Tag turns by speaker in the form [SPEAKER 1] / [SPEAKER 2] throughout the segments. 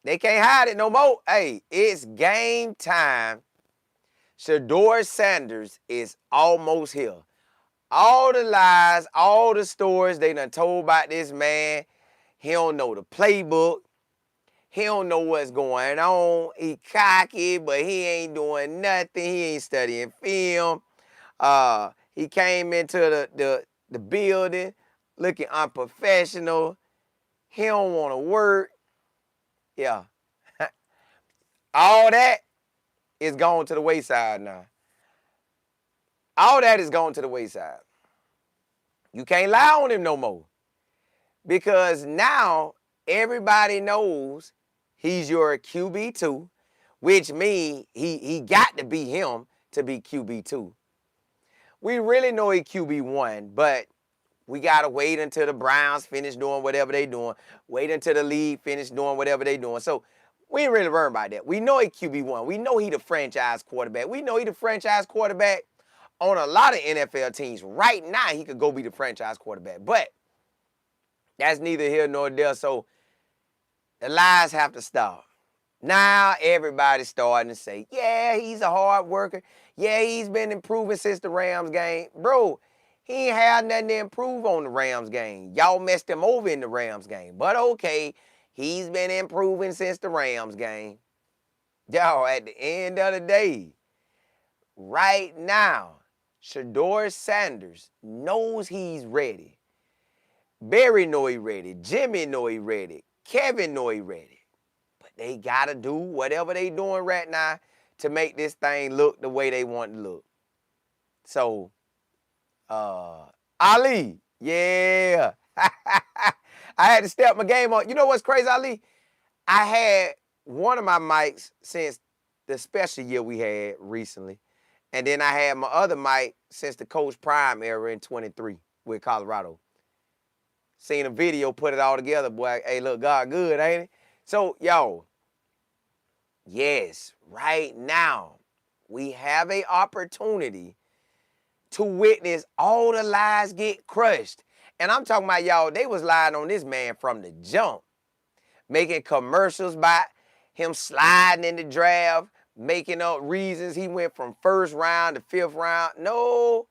[SPEAKER 1] They can't hide it no more. Hey, it's game time. Shador Sanders is almost here. All the lies, all the stories they done told about this man. He don't know the playbook. He don't know what's going on. He cocky, but he ain't doing nothing. He ain't studying film. He came into the building looking unprofessional. He don't want to work. Yeah. All that is gone to the wayside now. All that is gone to the wayside. You can't lie on him no more. Because now everybody knows he's your QB2, which means he got to be him to be QB2. We really know he QB1, but we got to wait until the Browns finish doing whatever they doing. Wait until the league finish doing whatever they doing. So we ain't really worried about that. We know he QB1. We know he the franchise quarterback. We know he the franchise quarterback on a lot of NFL teams. Right now, he could go be the franchise quarterback. But that's neither here nor there. So the lies have to stop. Now everybody's starting to say, yeah, he's a hard worker. Yeah, he's been improving since the Rams game. Bro, he ain't had nothing to improve on the Rams game. Y'all messed him over in the Rams game. But okay, he's been improving since the Rams game. Y'all, at the end of the day, right now, Shador Sanders knows he's ready. Barry know he ready. Jimmy know he ready. Kevin know he ready. But they got to do whatever they doing right now to make this thing look the way they want to look. So, Ali, yeah. I had to step my game up. You know what's crazy, Ali? I had one of my mics since the special year we had recently. And then I had my other mic since the Coach Prime era in 23 with Colorado. Seen a video, put it all together, boy. Hey, look, God good, ain't it? So, yo, yes, right now, we have an opportunity to witness all the lies get crushed. And I'm talking about, y'all, they was lying on this man from the jump, making commercials about him sliding in the draft, making up reasons he went from first round to fifth round. No,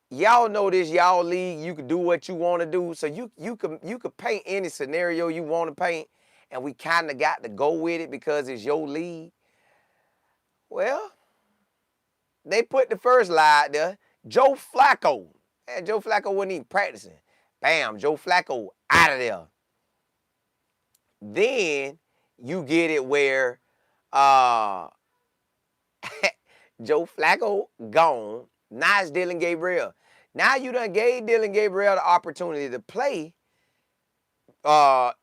[SPEAKER 1] y'all know this, y'all league. You can do what you want to do. So you could paint any scenario you want to paint, and we kind of got to go with it because it's your league. Well, they put the first lie out there. Joe Flacco. Man, Joe Flacco wasn't even practicing. Bam, Joe Flacco out of there. Then you get it where Joe Flacco gone. Now it's Dillion Gabriel. Now you done gave Dillion Gabriel the opportunity to play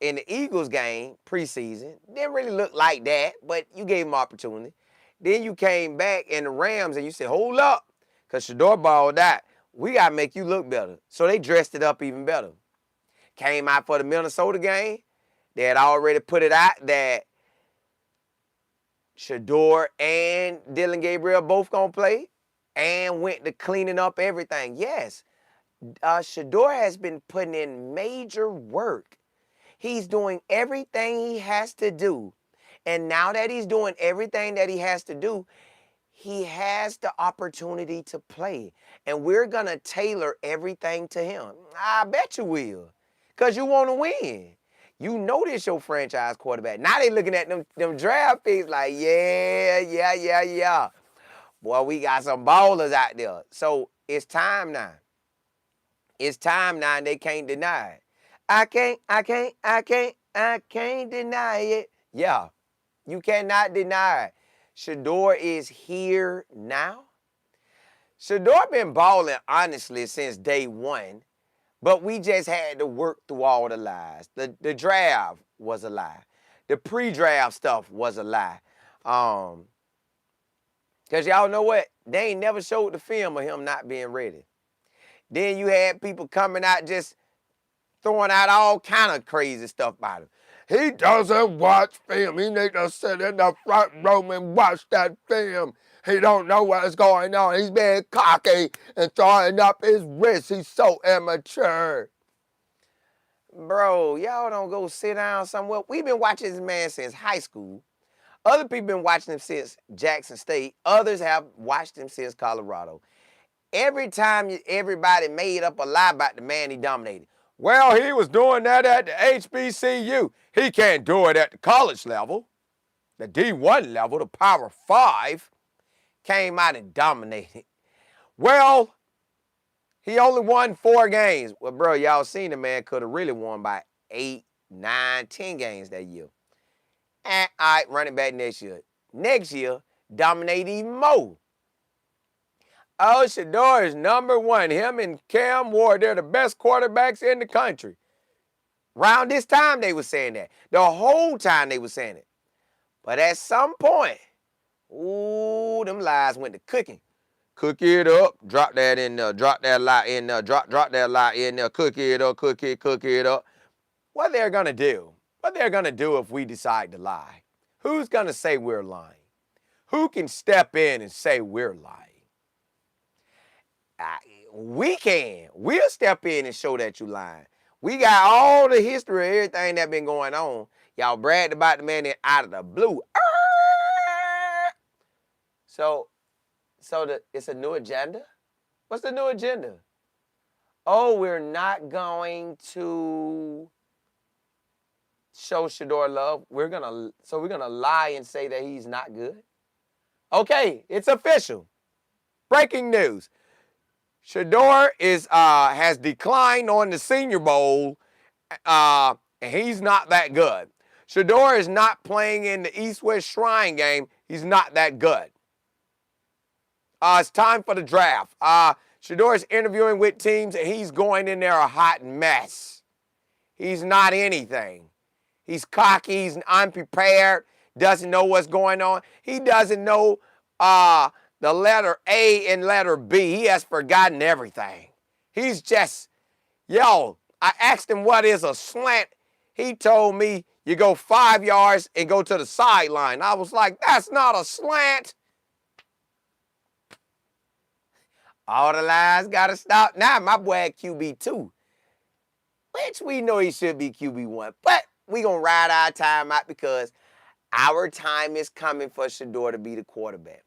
[SPEAKER 1] in the Eagles game preseason. Didn't really look like that, but you gave him opportunity. Then you came back in the Rams and you said, hold up, because Shedeur balled out. We got to make you look better. So they dressed it up even better. Came out for the Minnesota game. They had already put it out that Shedeur and Dillion Gabriel both going to play and went to cleaning up everything. Yes, Shedeur has been putting in major work. He's doing everything he has to do. And now that he's doing everything that he has to do, he has the opportunity to play. And we're going to tailor everything to him. I bet you will. Because you want to win. You know this your franchise quarterback. Now they looking at them draft picks like, yeah. Boy, we got some ballers out there. So it's time now. It's time now and they can't deny it. I can't deny it. Yeah, you cannot deny it. Shedeur is here now. Shedeur been balling, honestly, since day one, but we just had to work through all the lies. The draft was a lie. The pre-draft stuff was a lie. Because y'all know what? They ain't never showed the film of him not being ready. Then you had people coming out just throwing out all kind of crazy stuff about him. He doesn't watch film. He need to sit in the front row and watch that film. He don't know what's going on. He's being cocky and throwing up his wrist. He's so immature. Bro, y'all don't go sit down somewhere. We've been watching this man since high school. Other people been watching him since Jackson State. Others have watched him since Colorado. Every time everybody made up a lie about the man, he dominated. Well, he was doing that at the HBCU. He can't do it at the college level. The D1 level, the Power 5, came out and dominated. Well, he only won 4 games. Well, bro, y'all seen the man could have really won by 8, 9, 10 games that year. And all right, running back next year. Next year, dominate even more. Oh, Shedeur is number 1. Him and Cam Ward, they're the best quarterbacks in the country. Around this time, they were saying that. The whole time they were saying it. But at some point, ooh, them lies went to cooking. Cook it up, drop that in there, drop that lie in there, drop that lie in there, cook it up, cook it up. What they're going to do? What they're going to do if we decide to lie? Who's going to say we're lying? Who can step in and say we're lying? We can. We'll step in and show that you lying. We got all the history of everything that been going on. Y'all bragged about the man out of the blue. So it's a new agenda? What's the new agenda? Oh, we're not going to show Shedeur love. We're gonna lie and say that he's not good. Okay, it's official. Breaking news. Shedeur has declined on the Senior Bowl, and he's not that good. Shedeur is not playing in the East-West Shrine game. He's not that good. It's time for the draft. Shedeur is interviewing with teams, and he's going in there a hot mess. He's not anything. He's cocky. He's unprepared. Doesn't know what's going on. He doesn't know the letter A and letter B. He has forgotten everything. He's just, I asked him what is a slant. He told me you go 5 yards and go to the sideline. I was like, that's not a slant. All the lies got to stop. Now my boy at QB2, which we know he should be QB1. But we going to ride our time out because our time is coming for Shedeur to be the quarterback.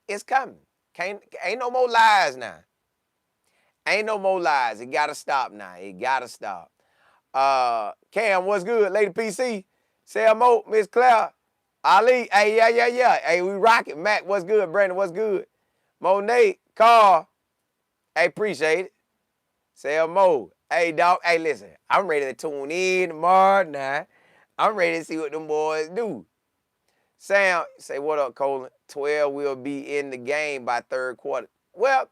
[SPEAKER 1] It's coming. Ain't no more lies now. Ain't no more lies. It got to stop now. It got to stop. Cam, what's good? Lady PC, Sam Mo, Miss Claire, Ali, hey, yeah. Hey, we rocking. Matt, what's good? Brandon, what's good? Monet, Carl, hey, appreciate it. Sam Mo, hey, dog, hey, listen, I'm ready to tune in tomorrow night. I'm ready to see what them boys do. Sam, say, what up, Colin? 12 will be in the game by third quarter. Well,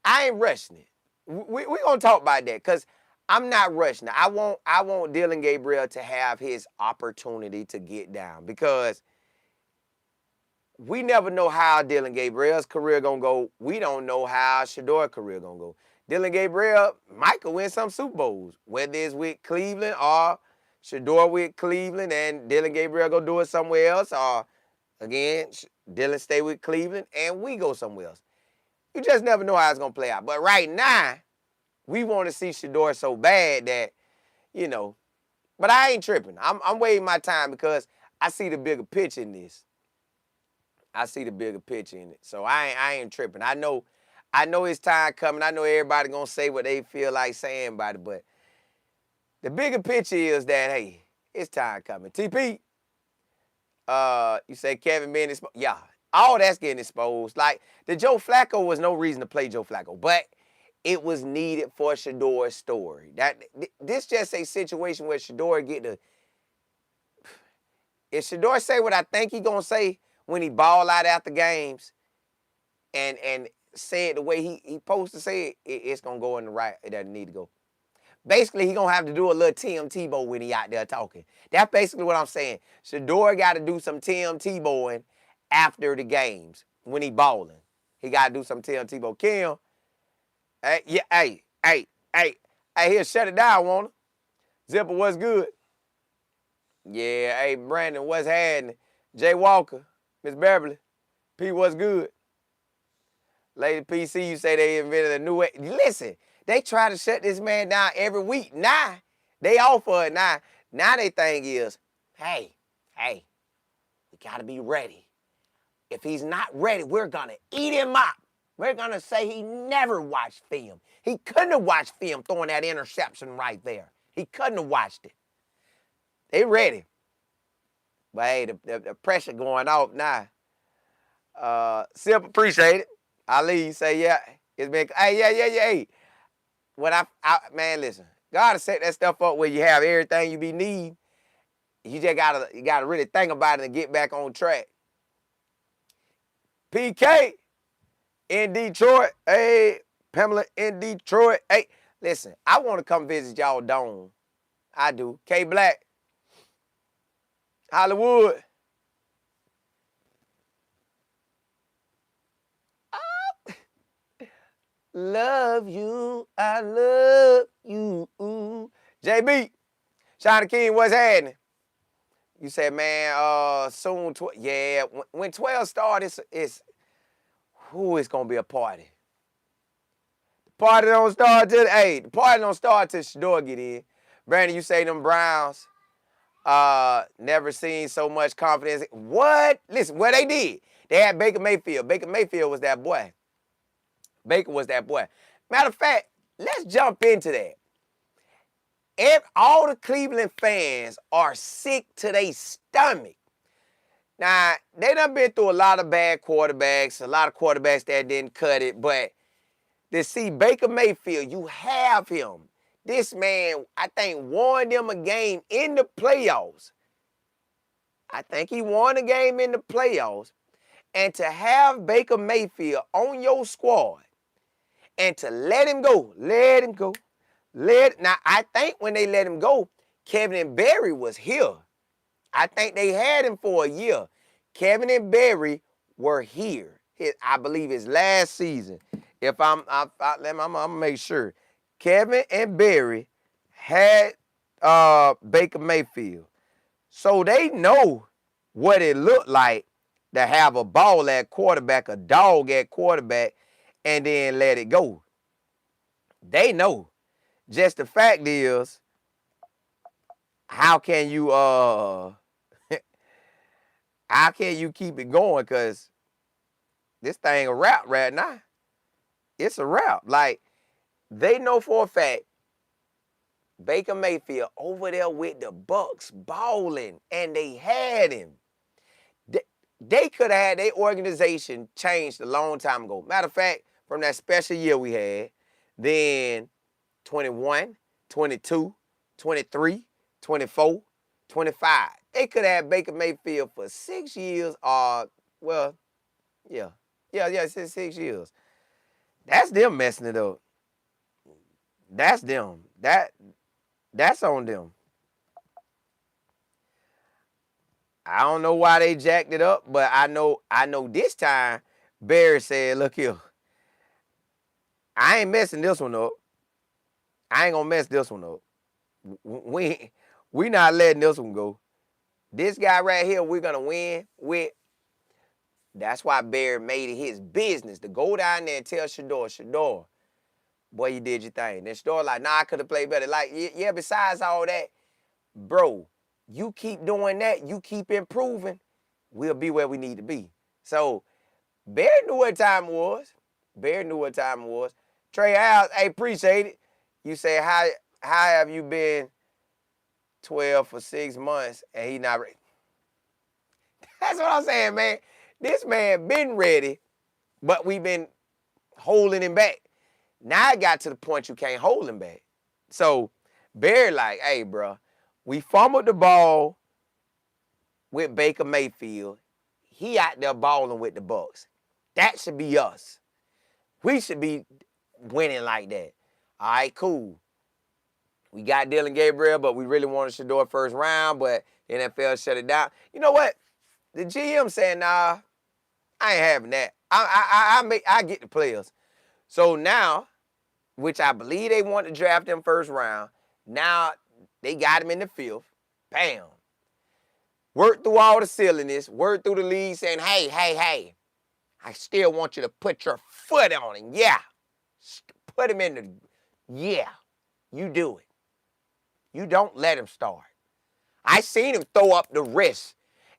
[SPEAKER 1] I ain't rushing it. We're going to talk about that because I'm not rushing it. I want Dillion Gabriel to have his opportunity to get down because we never know how Dillion Gabriel's career going to go. We don't know how Shedeur's career going to go. Dillion Gabriel might win some Super Bowls, whether it's with Cleveland or Shedeur with Cleveland and Dillion Gabriel go do it somewhere else, or again, Dillion stay with Cleveland and we go somewhere else. You just never know how it's going to play out. But right now, we want to see Shedeur so bad that, but I ain't tripping. I'm waiting my time because I see the bigger picture in this. I see the bigger picture in it. So I ain't tripping. I know it's time coming. I know everybody going to say what they feel like saying about it, but the bigger picture is that, hey, it's time coming. TP, you say Kevin being exposed. Yeah, all that's getting exposed. Like, the Joe Flacco was no reason to play Joe Flacco, but it was needed for Shedeur's story. This just a situation where Shedeur get to, if Shedeur say what I think he going to say when he ball out after games and say it the way he supposed to say it, it's going to go in the right that it need to go. Basically, he going to have to do a little Tim Tebow when he out there talking. That's basically what I'm saying. Shedeur got to do some Tim Tebowing after the games when he balling. He got to do some Tim Tebow. Kim, hey, here, shut it down, won't it? Zipper, what's good? Yeah, hey, Brandon, what's happening? Jay Walker, Miss Beverly, P, what's good? Lady PC, you say they invented a new way. Listen, they try to shut this man down every week. Now, They offer it now. Now they thing is, hey, we got to be ready. If he's not ready, we're going to eat him up. We're going to say he never watched film. He couldn't have watched film throwing that interception right there. He couldn't have watched it. They ready. But hey, the pressure going off now. Simple, appreciate it. Ali say, yeah, it's been, hey, yeah. When man, listen, God to set that stuff up where you have everything you be need. You just gotta really think about it and get back on track. PK in Detroit. Hey, Pamela in Detroit. Hey, listen, I want to come visit y'all dome. I do. K Black. Hollywood. Love you. I love you. JB. Shiny King, what's happening? You said, man, soon, yeah, when 12 starts, it's going to be a party. The party don't start till, the party don't start till Shedeur get in. Brandon, you say them Browns, never seen so much confidence. What? Listen, what they did. They had Baker Mayfield. Baker Mayfield was that boy. Baker was that boy. Matter of fact, let's jump into that. All the Cleveland fans are sick to their stomach. Now, they done been through a lot of bad quarterbacks, a lot of quarterbacks that didn't cut it, but to see Baker Mayfield, you have him. This man, I think, won them a game in the playoffs. I think he won a game in the playoffs. And to have Baker Mayfield on your squad and to let him go. Now, I think when they let him go, Kevin and Barry was here. I think they had him for a year. Kevin and Barry were here. I believe his last season. If I'm gonna make sure. Kevin and Barry had Baker Mayfield. So they know what it looked like to have a ball at quarterback, a dog at quarterback, and then let it go. They know. Just the fact is, how can you keep it going? Because this thing a wrap right now. It's a wrap. Like, they know for a fact Baker Mayfield over there with the Bucks balling, and they had him. They could have had their organization changed a long time ago. Matter of fact, from that special year we had, then 21, 22, 23, 24, 25. They could have had Baker Mayfield for 6 years. 6 years. That's them messing it up. That's them. That's on them. I don't know why they jacked it up, but I know this time Barry said, look here, I ain't messing this one up. I ain't gonna mess this one up. We not letting this one go. This guy right here, we're gonna win with. That's why Barry made it his business to go down there and tell Shedeur, boy, you did your thing. Then Shedeur like, nah, I could have played better. Like, yeah, besides all that, bro, you keep doing that, you keep improving, we'll be where we need to be. So Barry knew what time it was. Trey House, hey, appreciate it. You say, how have you been 12 for 6 months and he not ready? That's what I'm saying, man. This man been ready, but we've been holding him back. Now it got to the point you can't hold him back. So Barry like, hey, bro, we fumbled the ball with Baker Mayfield. He out there balling with the Bucks. That should be us. We should be winning like that. All right, cool. We got Dillion Gabriel, but we really wanted Shedeur first round, but the NFL shut it down. You know what? The GM saying, nah, I ain't having that. I get the players. So now, which I believe they want to draft him first round, now they got him in the fifth. Bam. Work through all the silliness, work through the league saying, hey, I still want you to put your foot on him. Yeah. Put him in the, yeah, you do it. You don't let him start. I seen him throw up the wrist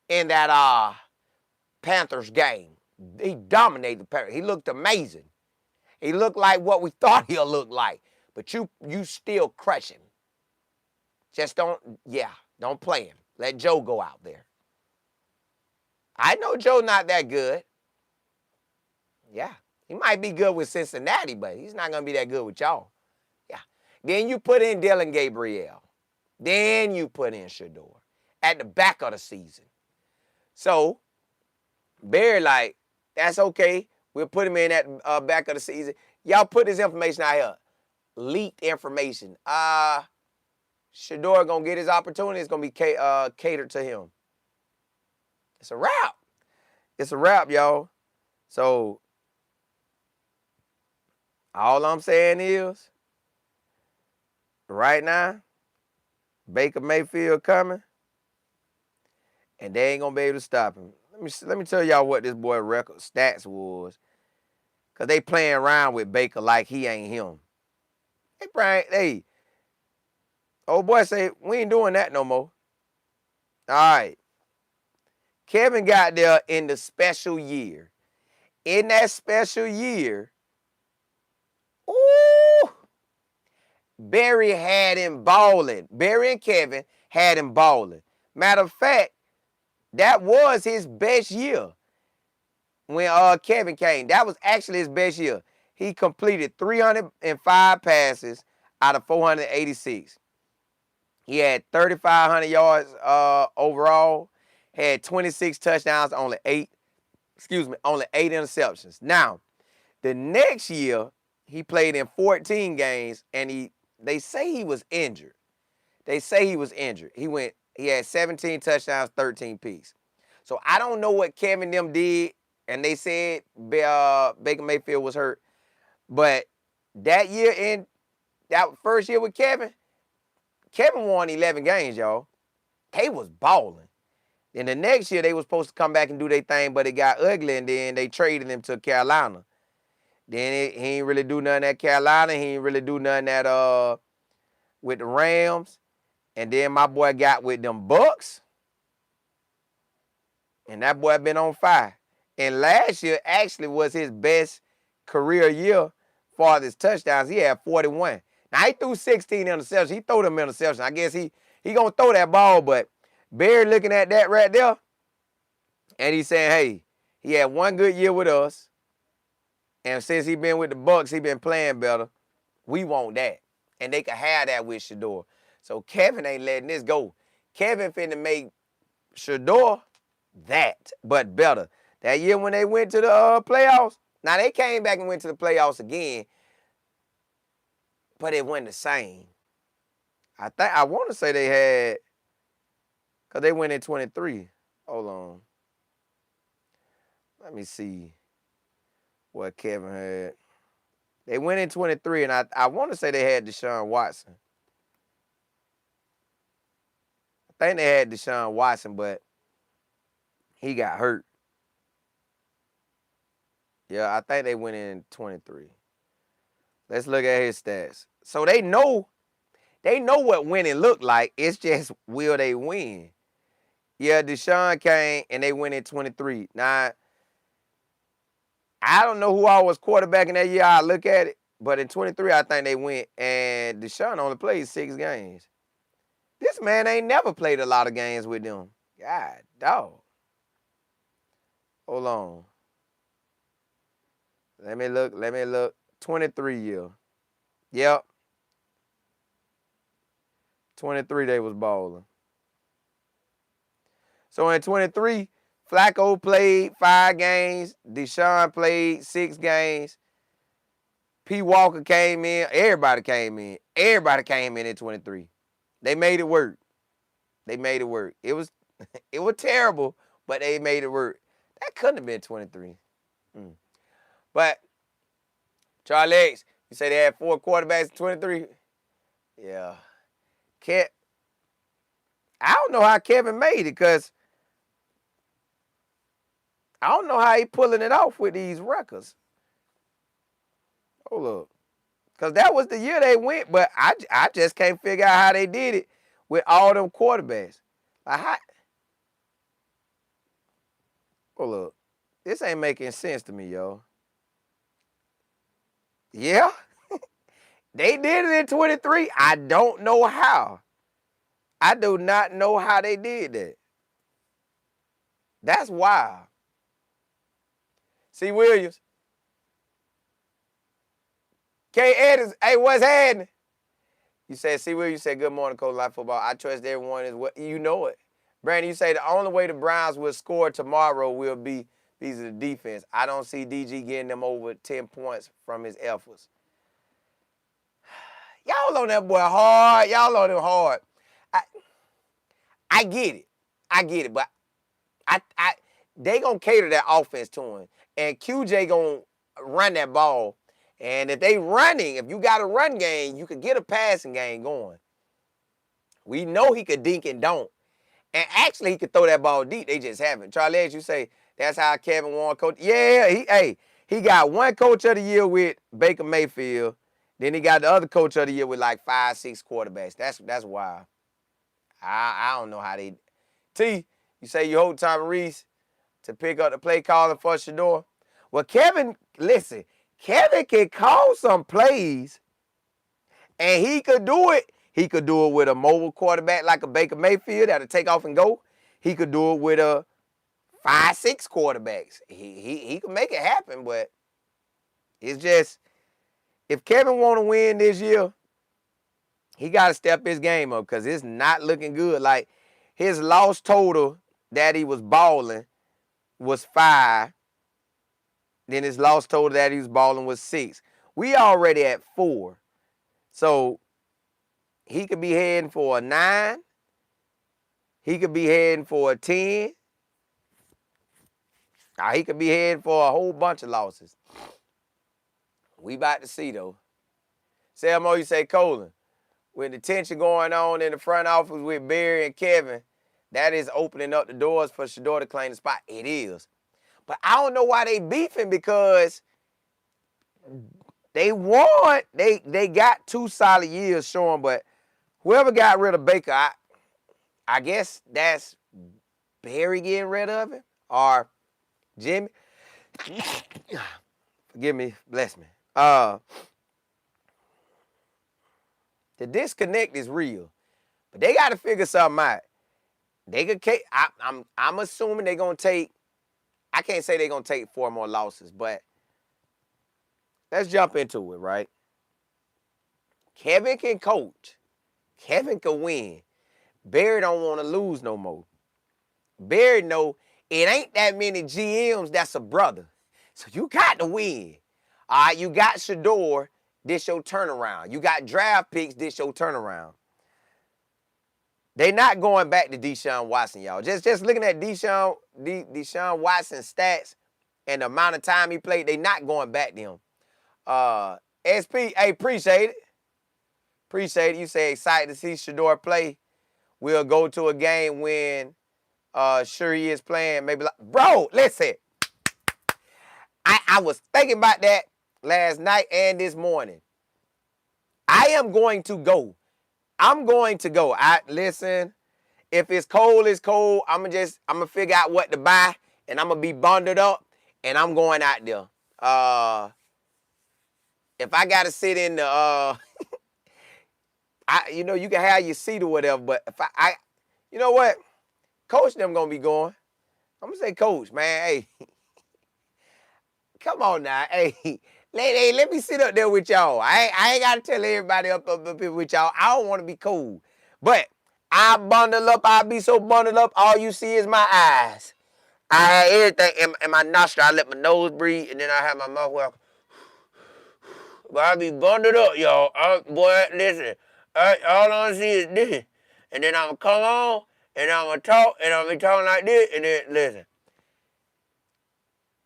[SPEAKER 1] in that Panthers game. He dominated the Panthers. He looked amazing. He looked like what we thought he'll look like. But you still crush him. Just don't play him. Let Joe go out there. I know Joe's not that good. Yeah. He might be good with Cincinnati, but he's not going to be that good with y'all. Yeah. Then you put in Dillion Gabriel. Then you put in Shedeur at the back of the season. So, Barry like, that's okay. We'll put him in at back of the season. Y'all put this information out here. Leaked information. Shedeur going to get his opportunity. It's going to be catered to him. It's a wrap. It's a wrap, y'all. So, all I'm saying is, right now, Baker Mayfield coming, and they ain't going to be able to stop him. Let me tell y'all what this boy record stats was, because they playing around with Baker like he ain't him. Hey, old boy say, we ain't doing that no more. All right. Kevin got there in the special year. In that special year, ooh, Barry had him balling. Barry and Kevin had him balling. Matter of fact, that was his best year when Kevin came. That was actually his best year. He completed 305 passes out of 486. He had 3,500 yards overall. Had 26 touchdowns, only eight interceptions. Now, the next year, he played in 14 games, and they say he was injured. He had 17 touchdowns, 13 picks. So I don't know what Kevin them did, and they said Baker Mayfield was hurt. But that year, that first year with Kevin won 11 games, y'all. They was balling. Then the next year, they was supposed to come back and do their thing, but it got ugly, and then they traded him to Carolina. Then he ain't really do nothing at Carolina. He ain't really do nothing with the Rams. And then my boy got with them Bucks. And that boy been on fire. And last year actually was his best career year for his touchdowns. He had 41. Now, he threw 16 interceptions. He threw them interceptions. I guess he going to throw that ball, but Barry looking at that right there, and he's saying, hey, he had one good year with us, and since he been with the Bucks, he been playing better. We want that. And they can have that with Shedeur. So Kevin ain't letting this go. Kevin finna make Shedeur that, but better. That year when they went to the playoffs, now they came back and went to the playoffs again, but it wasn't the same. I want to say they had, because they went in 23. Hold on. Let me see what Kevin had. They went in 23, and I want to say they had Deshaun Watson. I think they had Deshaun Watson, but he got hurt. Yeah, I think they went in 23. Let's look at his stats. So they know what winning looked like. It's just, will they win? Yeah, Deshaun came, and they went in 23. Now, I don't know who all was quarterback in that year. I look at it. But in 23, I think they went, and Deshaun only played 6 games. This man ain't never played a lot of games with them. God, dog. Hold on. Let me look. 23 year. Yep. 23, they was balling. So in 23, Flacco played 5 games. Deshaun played 6 games. P. Walker came in. Everybody came in. Everybody came in 23. They made it work. It was terrible, but they made it work. That couldn't have been 23. But, Charlie X, you say they had 4 quarterbacks in 23? Yeah. I don't know how Kevin made it, because I don't know how he pulling it off with these records. Hold up. Because that was the year they went, but I just can't figure out how they did it with all them quarterbacks. Like, how? Oh, look. This ain't making sense to me, yo. Yeah. They did it in 23. I don't know how. I do not know how they did that. That's wild. C. Williams. K. Edwards. Hey, what's happening? You said, C. Williams, you said, good morning, Coach Life Football. I trust everyone is what you know it. Brandon, you say the only way the Browns will score tomorrow will be because of the defense. I don't see DG getting them over 10 points from his efforts. Y'all on that boy hard. Y'all on him hard. I get it. I get it, but they gonna cater that offense to him, and QJ gonna run that ball. And if they running, if you got a run game, you could get a passing game going. We know he could dink and don't, and actually he could throw that ball deep. They just haven't. Charlie, as you say, that's how Kevin Warren coach. Yeah, he got one coach of the year with Baker Mayfield. Then he got the other coach of the year with like 5, 6 quarterbacks. That's wild. I don't know how they. T, you say you hold Tommy Reese to pick up the play calling for Shedeur. Well, Kevin can call some plays, and he could do it. He could do it with a mobile quarterback like a Baker Mayfield that'll take off and go. He could do it with a 5, 6 quarterbacks. He could make it happen, but it's just, if Kevin want to win this year, he got to step his game up because it's not looking good. Like, his loss total that he was balling was 5. Then his loss total that he was balling was 6. We already at 4. So he could be heading for a 9. He could be heading for a 10. He could be heading for a whole bunch of losses. We about to see, though. Selmo, you say, Colin, with the tension going on in the front office with Barry and Kevin, that is opening up the doors for Shedeur to claim the spot. It is. But I don't know why they beefing, because they won. They got 2 solid years showing, but whoever got rid of Baker, I guess that's Barry getting rid of him, or Jimmy. Forgive me, bless me. The disconnect is real, but they got to figure something out. They could. I'm assuming they're gonna take. I can't say they're gonna take 4 more losses, but let's jump into it, right? Kevin can coach. Kevin can win. Barry don't want to lose no more. Barry know it ain't that many GMs that's a brother. So you got to win. All right, you got Shedeur, this your turnaround. You got draft picks, this your turnaround. They not going back to Deshaun Watson, y'all. Just looking at Deshaun Watson's stats and the amount of time he played, they not going back to him. SP, hey, appreciate it. Appreciate it. You say excited to see Shedeur play. We'll go to a game when sure he is playing. Maybe like, bro, listen. I was thinking about that last night and this morning. I am going to go. I'm going to go. Listen, if it's cold, it's cold. I'm gonna figure out what to buy, and I'm gonna be bundled up, and I'm going out there. If I gotta sit in the you can have your seat or whatever, but if I you know what? Coach them gonna be going. I'm gonna say, Coach, man, hey, come on now, hey, let me sit up there with y'all. I ain't gotta tell everybody up with y'all. I don't want to be cool, but I bundle up. I'll be so bundled up, all you see is my eyes. I have everything in my nostril. I let my nose breathe, and then I have my mouth well. But I be bundled up, y'all. Boy, listen. All I see is this. And then I'm going to come on, and I'm going to talk, and I'm going to be talking like this, and then, listen.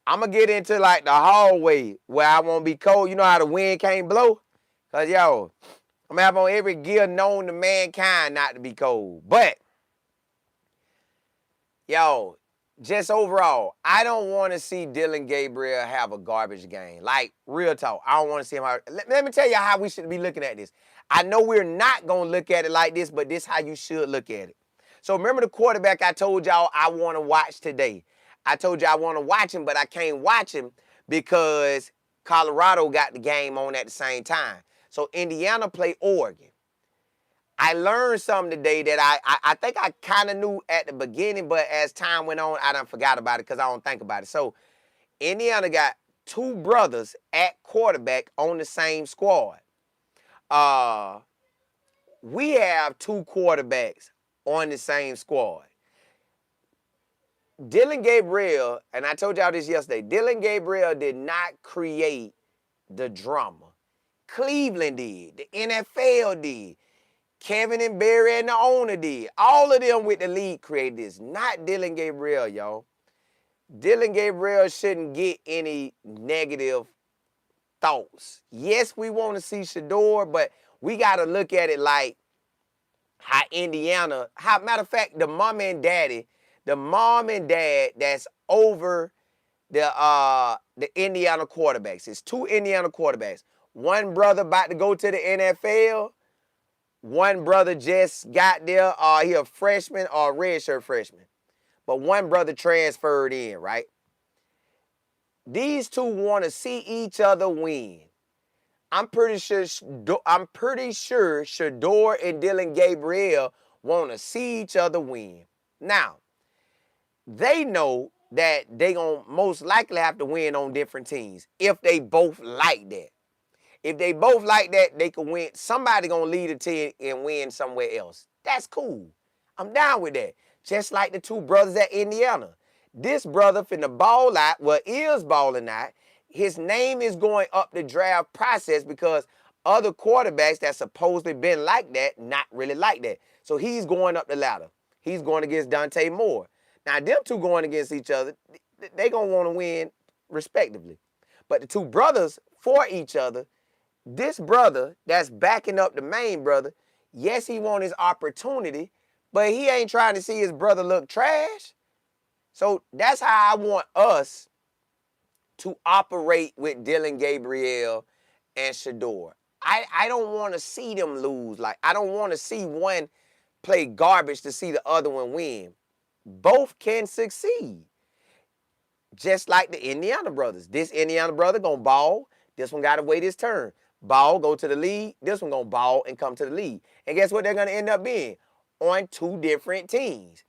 [SPEAKER 1] I'm going to get into, like, the hallway where I won't be cold. You know how the wind can't blow? Because, yo, I'm going to have on every gear known to mankind not to be cold. But, yo, just overall, I don't want to see Dillion Gabriel have a garbage game. Like, real talk. I don't want to see him. Let me tell you how we should be looking at this. I know we're not going to look at it like this, but this is how you should look at it. So remember the quarterback I told y'all I want to watch today. I told you I want to watch him, but I can't watch him because Colorado got the game on at the same time. So Indiana play Oregon. I learned something today that I think I kind of knew at the beginning, but as time went on, I done forgot about it because I don't think about it. So Indiana got two brothers at quarterback on the same squad. We have two quarterbacks on the same squad. Dillion Gabriel, and I told y'all this yesterday, Dillion Gabriel did not create the drama. Cleveland did. The NFL did. Kevin and Barry and the owner did. All of them with the league created this. Not Dillion Gabriel, y'all. Dillion Gabriel shouldn't get any negative thoughts. Yes, we want to see Shedeur, but we got to look at it like how Indiana, matter of fact, the mom and dad that's over the Indiana quarterbacks. It's two Indiana quarterbacks. One brother about to go to the NFL. One brother just got there. He a freshman or a redshirt freshman. But one brother transferred in, right? These two want to see each other win. I'm pretty sure Shedeur and Dillion Gabriel want to see each other win. Now, they know that they going to most likely have to win on different teams if they both like that. If they both like that, they can win. Somebody going to lead a team and win somewhere else. That's cool. I'm down with that. Just like the two brothers at Indiana. This brother finna ball out, is balling out. His name is going up the draft process because other quarterbacks that supposedly been like that, not really like that. So he's going up the ladder. He's going against Dante Moore. Now, them two going against each other, they going to want to win respectively. But the two brothers for each other, this brother that's backing up the main brother, yes, he want his opportunity, but he ain't trying to see his brother look trash. So that's how I want us to operate with Dillion Gabriel and Shedeur. I don't want to see them lose. Like, I don't want to see one play garbage to see the other one win. Both can succeed. Just like the Indiana brothers. This Indiana brother gonna ball. This one gotta wait his turn. Ball, go to the league. This one gonna ball and come to the league. And guess what they're gonna end up being? On two different teams.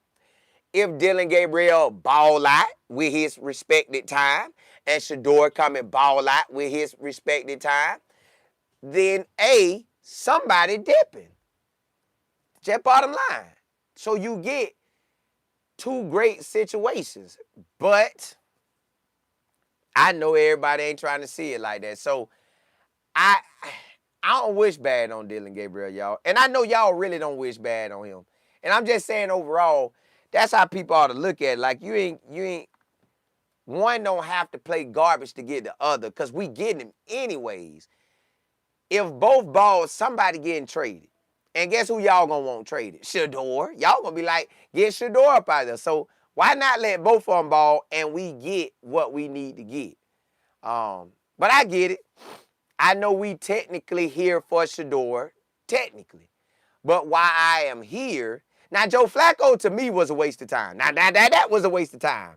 [SPEAKER 1] If Dillion Gabriel ball out with his respected time and Shedeur come and ball out with his respected time, then somebody dipping. Just bottom line. So you get two great situations. But I know everybody ain't trying to see it like that. So I don't wish bad on Dillion Gabriel, y'all. And I know y'all really don't wish bad on him. And I'm just saying overall, that's how people ought to look at it. Like, you ain't, one don't have to play garbage to get the other, because we getting him anyways. If both balls, somebody getting traded. And guess who y'all gonna want traded? Shedeur. Y'all gonna be like, get Shedeur up out of there. So why not let both of them ball and we get what we need to get? But I get it. I know we technically here for Shedeur, technically. But why I am here, now Joe Flacco to me was a waste of time. Now that was a waste of time.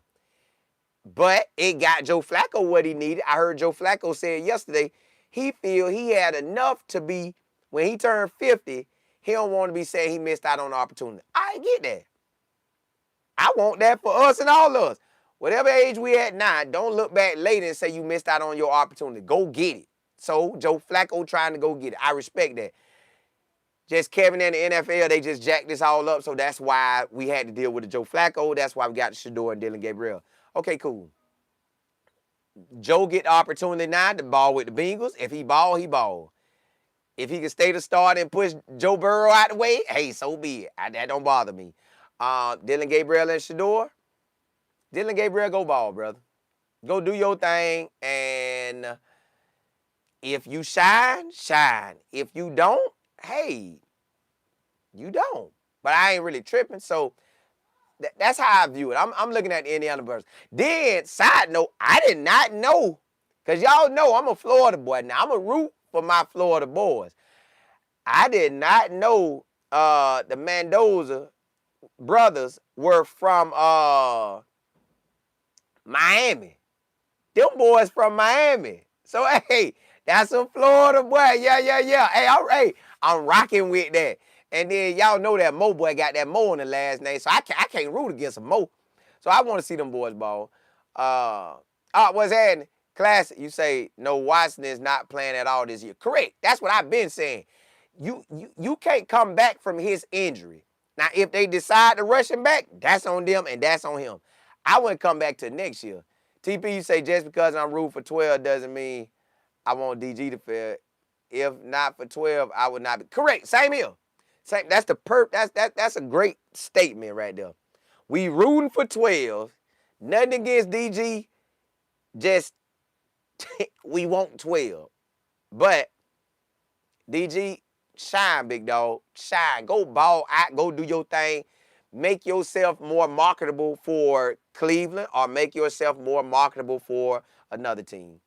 [SPEAKER 1] But it got Joe Flacco what he needed. I heard Joe Flacco say yesterday, he feel he had enough to be, when he turned 50, he don't want to be saying he missed out on the opportunity. I get that. I want that for us and all of us. Whatever age we at now, don't look back later and say you missed out on your opportunity. Go get it. So Joe Flacco trying to go get it. I respect that. Just Kevin and the NFL, they just jacked this all up, so that's why we had to deal with the Joe Flacco. That's why we got Shedeur and Dillion Gabriel. Okay, cool. Joe get the opportunity now to ball with the Bengals. If he ball, he ball. If he can stay the starter and push Joe Burrow out the way, hey, so be it. That don't bother me. Dillion Gabriel and Shedeur. Dillion Gabriel, go ball, brother. Go do your thing, and if you shine, shine. If you don't, hey, you don't. But I ain't really tripping. So That's how I view it. I'm looking at the Indiana verse. Then, side note, I did not know, because y'all know I'm a Florida boy. Now, I'm a root for my Florida boys. I did not know the Mendoza brothers were from Miami. Them boys from Miami. So, hey, that's some Florida boy. Yeah. Hey, I'm rocking with that. And then y'all know that Mo boy got that Mo on the last name, so I can't root against a Mo. So I want to see them boys ball. What's happening? Classic. You say, no, Watson is not playing at all this year. Correct. That's what I've been saying. You can't come back from his injury. Now, if they decide to rush him back, that's on them and that's on him. I wouldn't come back to next year. TP, you say just because I'm rooting for 12 doesn't mean I want DG to fail. If not for 12, I would not be. Correct. Same here. Same. That's that's a great statement right there. We rooting for 12. Nothing against DG. Just we want 12. But DG, shine, big dog. Shine. Go ball out. Go do your thing. Make yourself more marketable for Cleveland or make yourself more marketable for another team.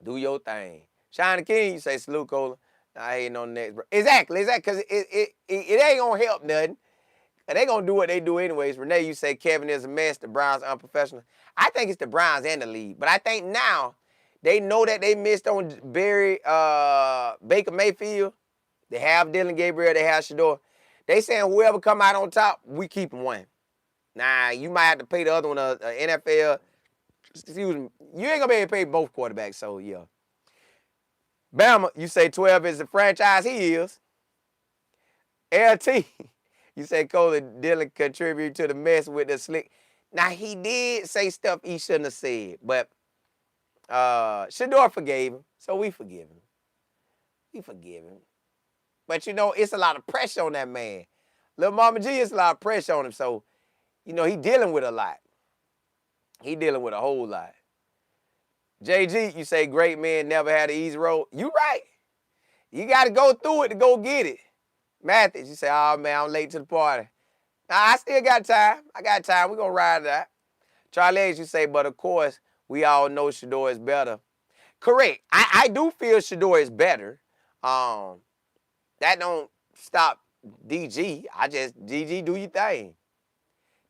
[SPEAKER 1] Do your thing. Shine the King, you say, salute, Cola. I ain't on the next, bro. Exactly, because it ain't going to help nothing. They going to do what they do anyways. Renee, you say Kevin is a mess, the Browns unprofessional. I think it's the Browns and the league. But I think now they know that they missed on Baker Mayfield. They have Dillion, Gabriel, they have Shedeur. They saying whoever come out on top, we keep them one. Nah, you might have to pay the other one a NFL. Excuse me. You ain't going to be able to pay both quarterbacks, so yeah. Bama, you say 12 is the franchise. He is. LT, you say Cole Dillion contribute to the mess with the slick. Now, he did say stuff he shouldn't have said, but Shedeur forgave him, so we forgive him. We forgive him. But, you know, it's a lot of pressure on that man. Little Mama G, it's a lot of pressure on him, so, you know, he dealing with a lot. He dealing with a whole lot. JG, you say great men never had an easy road. You right. You got to go through it to go get it. Mathis, you say, oh, man, I'm late to the party. Nah, I still got time. I got time. We're going to ride that. Charlie H, you say, but of course, we all know Shedeur is better. Correct. I do feel Shedeur is better. That don't stop DG. DG, do your thing.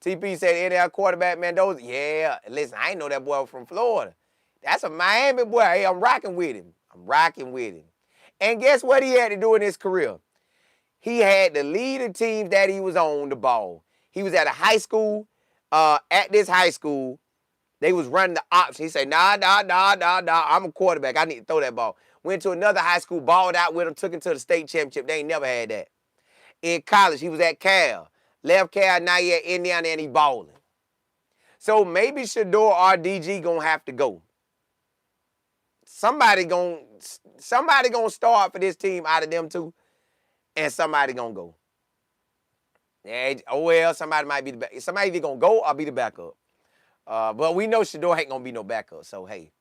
[SPEAKER 1] TP said, NL quarterback Mendoza. Yeah, listen, I ain't know that boy from Florida. That's a Miami boy. Hey, I'm rocking with him. And guess what he had to do in his career? He had to lead the teams that he was on the ball. He was at a high school. At this high school, they was running the option. He said, nah, I'm a quarterback. I need to throw that ball. Went to another high school, balled out with him, took him to the state championship. They ain't never had that. In college, he was at Cal. Left Cal, now he at Indiana, and he balling. So maybe Shedeur or DG gonna have to go. Somebody gonna start for this team out of them two, and somebody gonna go. Yeah, oh well, somebody might be the back. Somebody either gonna go or be the backup. But we know Shedeur ain't gonna be no backup. So hey,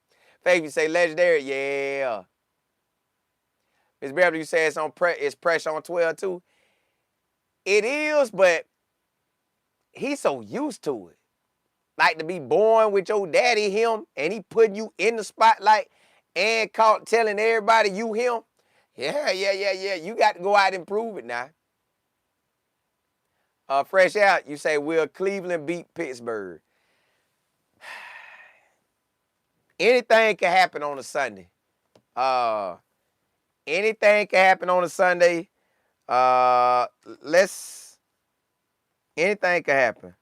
[SPEAKER 1] Faith, you say legendary, yeah. Miss Beverly, you say it's pressure on 12 too. It is, but he's so used to it. Like to be born with your daddy, him, and he putting you in the spotlight and telling everybody you him. Yeah. You got to go out and prove it now. Fresh out, you say, will Cleveland beat Pittsburgh? Anything can happen on a Sunday. Anything can happen on a Sunday. Anything can happen.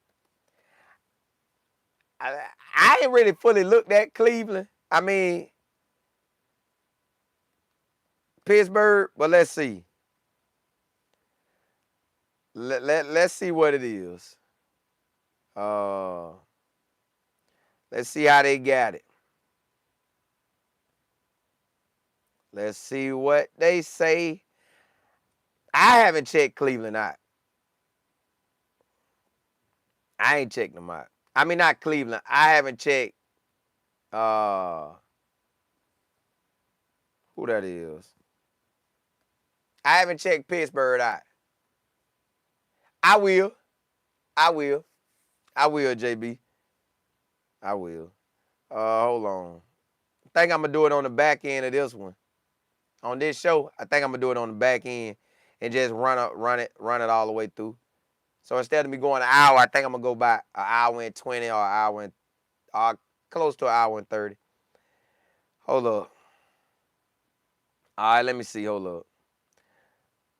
[SPEAKER 1] I ain't really fully looked at Cleveland. I mean, Pittsburgh, but let's see. Let's see what it is. Let's see how they got it. Let's see what they say. I haven't checked Cleveland out. I ain't checked them out. I mean, not Cleveland. I haven't checked who that is. I haven't checked Pittsburgh out. I will. I will. I will, JB. I will. Hold on. I think I'm going to do it on the back end of this one. On this show, I think I'm going to do it on the back end and just run it all the way through. So instead of me going an hour, I think I'm going to go by an hour and 20 or an hour and close to an hour and 30. Hold up. All right, let me see. Hold up.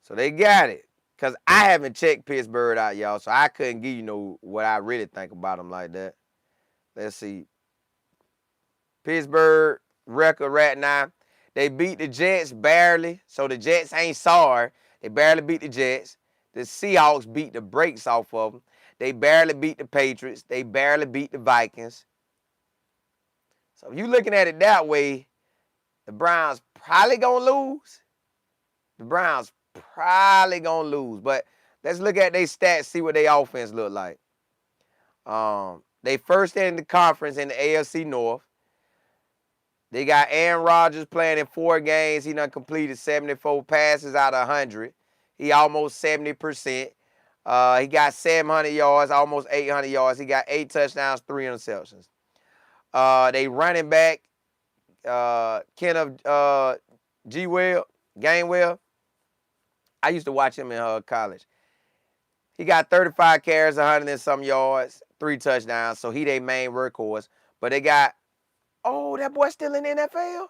[SPEAKER 1] So they got it. Because I haven't checked Pittsburgh out, y'all, so I couldn't give you what I really think about them like that. Let's see. Pittsburgh record right now. They beat the Jets barely, so the Jets ain't sorry. They barely beat the Jets. The Seahawks beat the brakes off of them. They barely beat the Patriots. They barely beat the Vikings. So if you're looking at it that way, the Browns probably going to lose. The Browns probably going to lose. But let's look at their stats, see what their offense look like. They first in the conference in the AFC North. They got Aaron Rodgers playing in 4 games. He done completed 74 passes out of 100. He almost 70%. He got 700 yards, almost 800 yards. He got 8 touchdowns, 3 interceptions. They running back, Kenneth Gainwell. I used to watch him in college. He got 35 carries, 100 and some yards, 3 touchdowns. So he their main workhorse. But they got, that boy still in the NFL?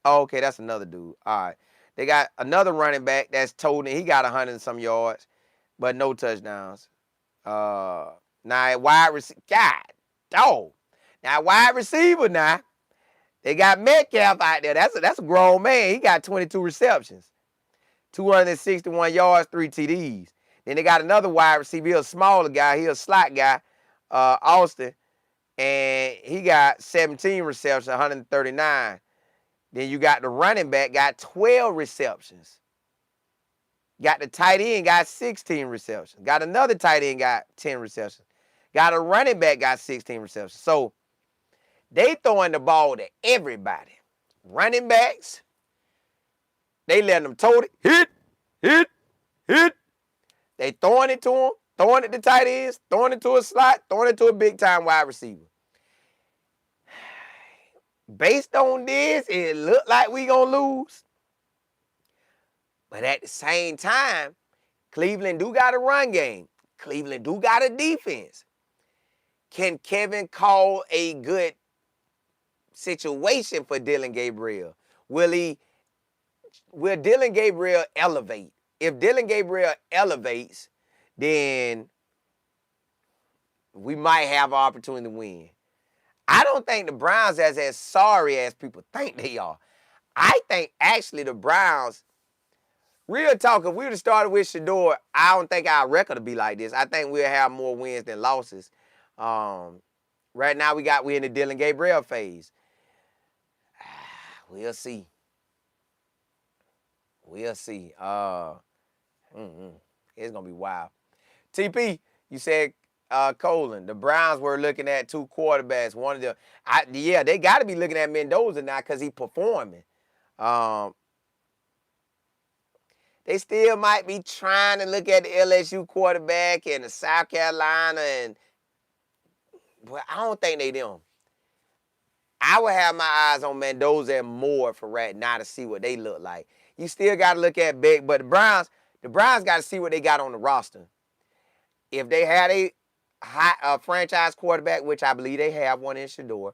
[SPEAKER 1] Oh, okay, that's another dude. All right. They got another running back that's toting. He got 100 and some yards, but no touchdowns. Now, wide receiver, God, dog. Now, wide receiver now, they got Metcalf out there. That's a grown man. He got 22 receptions, 261 yards, 3 TDs. Then they got another wide receiver. He's a smaller guy. He's a slot guy, Austin, and he got 17 receptions, 139. Then you got the running back, got 12 receptions. Got the tight end, got 16 receptions. Got another tight end, got 10 receptions. Got a running back, got 16 receptions. So they throwing the ball to everybody. Running backs, they letting them tote it, hit. They throwing it to them, throwing it to tight ends, throwing it to a slot, throwing it to a big-time wide receiver. Based on this, it look like we gonna lose. But at the same time, Cleveland do got a run game. Cleveland do got a defense. Can Kevin call a good situation for Dillion Gabriel? Will Dillion Gabriel elevate? If Dillion Gabriel elevates, then we might have an opportunity to win. I don't think the Browns are as sorry as people think they are. I think actually the Browns, real talk, if we would have started with Shedeur, I don't think our record would be like this. I think we'll have more wins than losses. Right now we're in the Dillion Gabriel phase. We'll see. It's gonna be wild. TP, you said Colin, the Browns were looking at 2 quarterbacks. One of them, they got to be looking at Mendoza now because he's performing. They still might be trying to look at the LSU quarterback and the South Carolina, but I don't think they them. I would have my eyes on Mendoza and Moore for right now to see what they look like. You still got to look at Beck, but the Browns got to see what they got on the roster. If they had a franchise quarterback, which I believe they have one in Shedeur,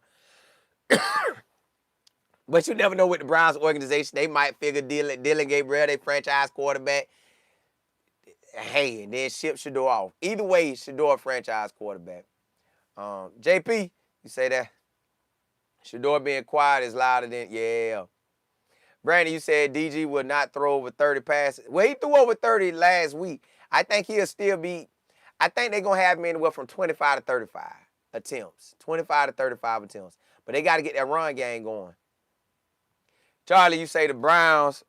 [SPEAKER 1] but you never know with the Browns organization. They might figure Dillion Gabriel, their franchise quarterback, hey, and then ship Shedeur off. Either way, Shedeur franchise quarterback. JP, you say that? Shedeur being quiet is louder than, yeah. Brandon, you said DG would not throw over 30 passes. Well, he threw over 30 last week. I think he'll still be, I think they're going to have him anywhere from 25 to 35 attempts. 25 to 35 attempts. But they got to get that run game going. Charlie, you say the Browns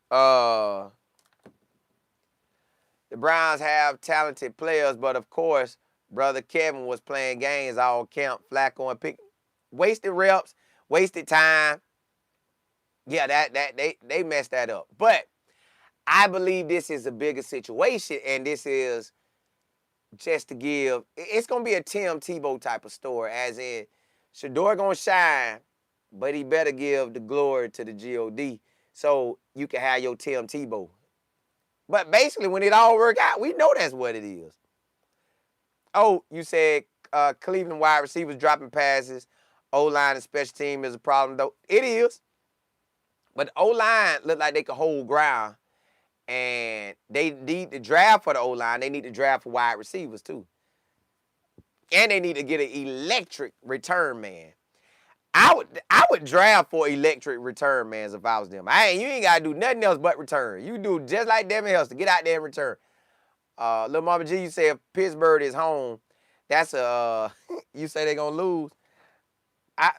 [SPEAKER 1] have talented players, but of course, brother Kevin was playing games all camp, Flacco and Pick. Wasted reps, wasted time. Yeah, they messed that up. But I believe this is a bigger situation, and this is just to give. It's gonna be a Tim Tebow type of story, as in Shedeur gonna shine, but he better give the glory to the God, so you can have your Tim Tebow. But basically, when it all work out, we know that's what it is. Oh, you said Cleveland wide receivers dropping passes. O-line and special team is a problem, though. It is. But the O-line look like they could hold ground. And they need to draft for the O-line. They need to draft for wide receivers, too. And they need to get an electric return man. I would draft for electric return man if I was them. You ain't got to do nothing else but return. You do just like Devin Hester. Get out there and return. Lil Mama G, you say if Pittsburgh is home, that's you say they're going to lose.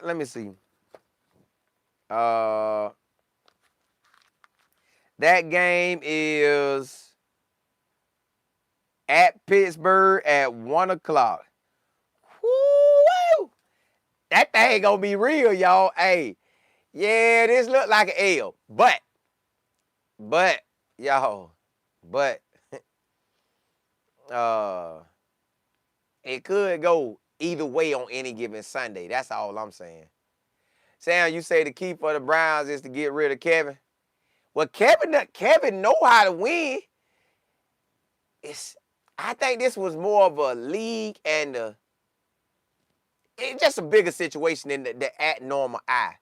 [SPEAKER 1] Let me see. That game is at Pittsburgh at 1 o'clock. Woo! That thing gonna be real, y'all. Hey, yeah, this look like an L. But, y'all, it could go either way on any given Sunday. That's all I'm saying. Sam, you say the key for the Browns is to get rid of Kevin. Well, Kevin know how to win. I think this was more of a league and it's just a bigger situation than the at normal eye.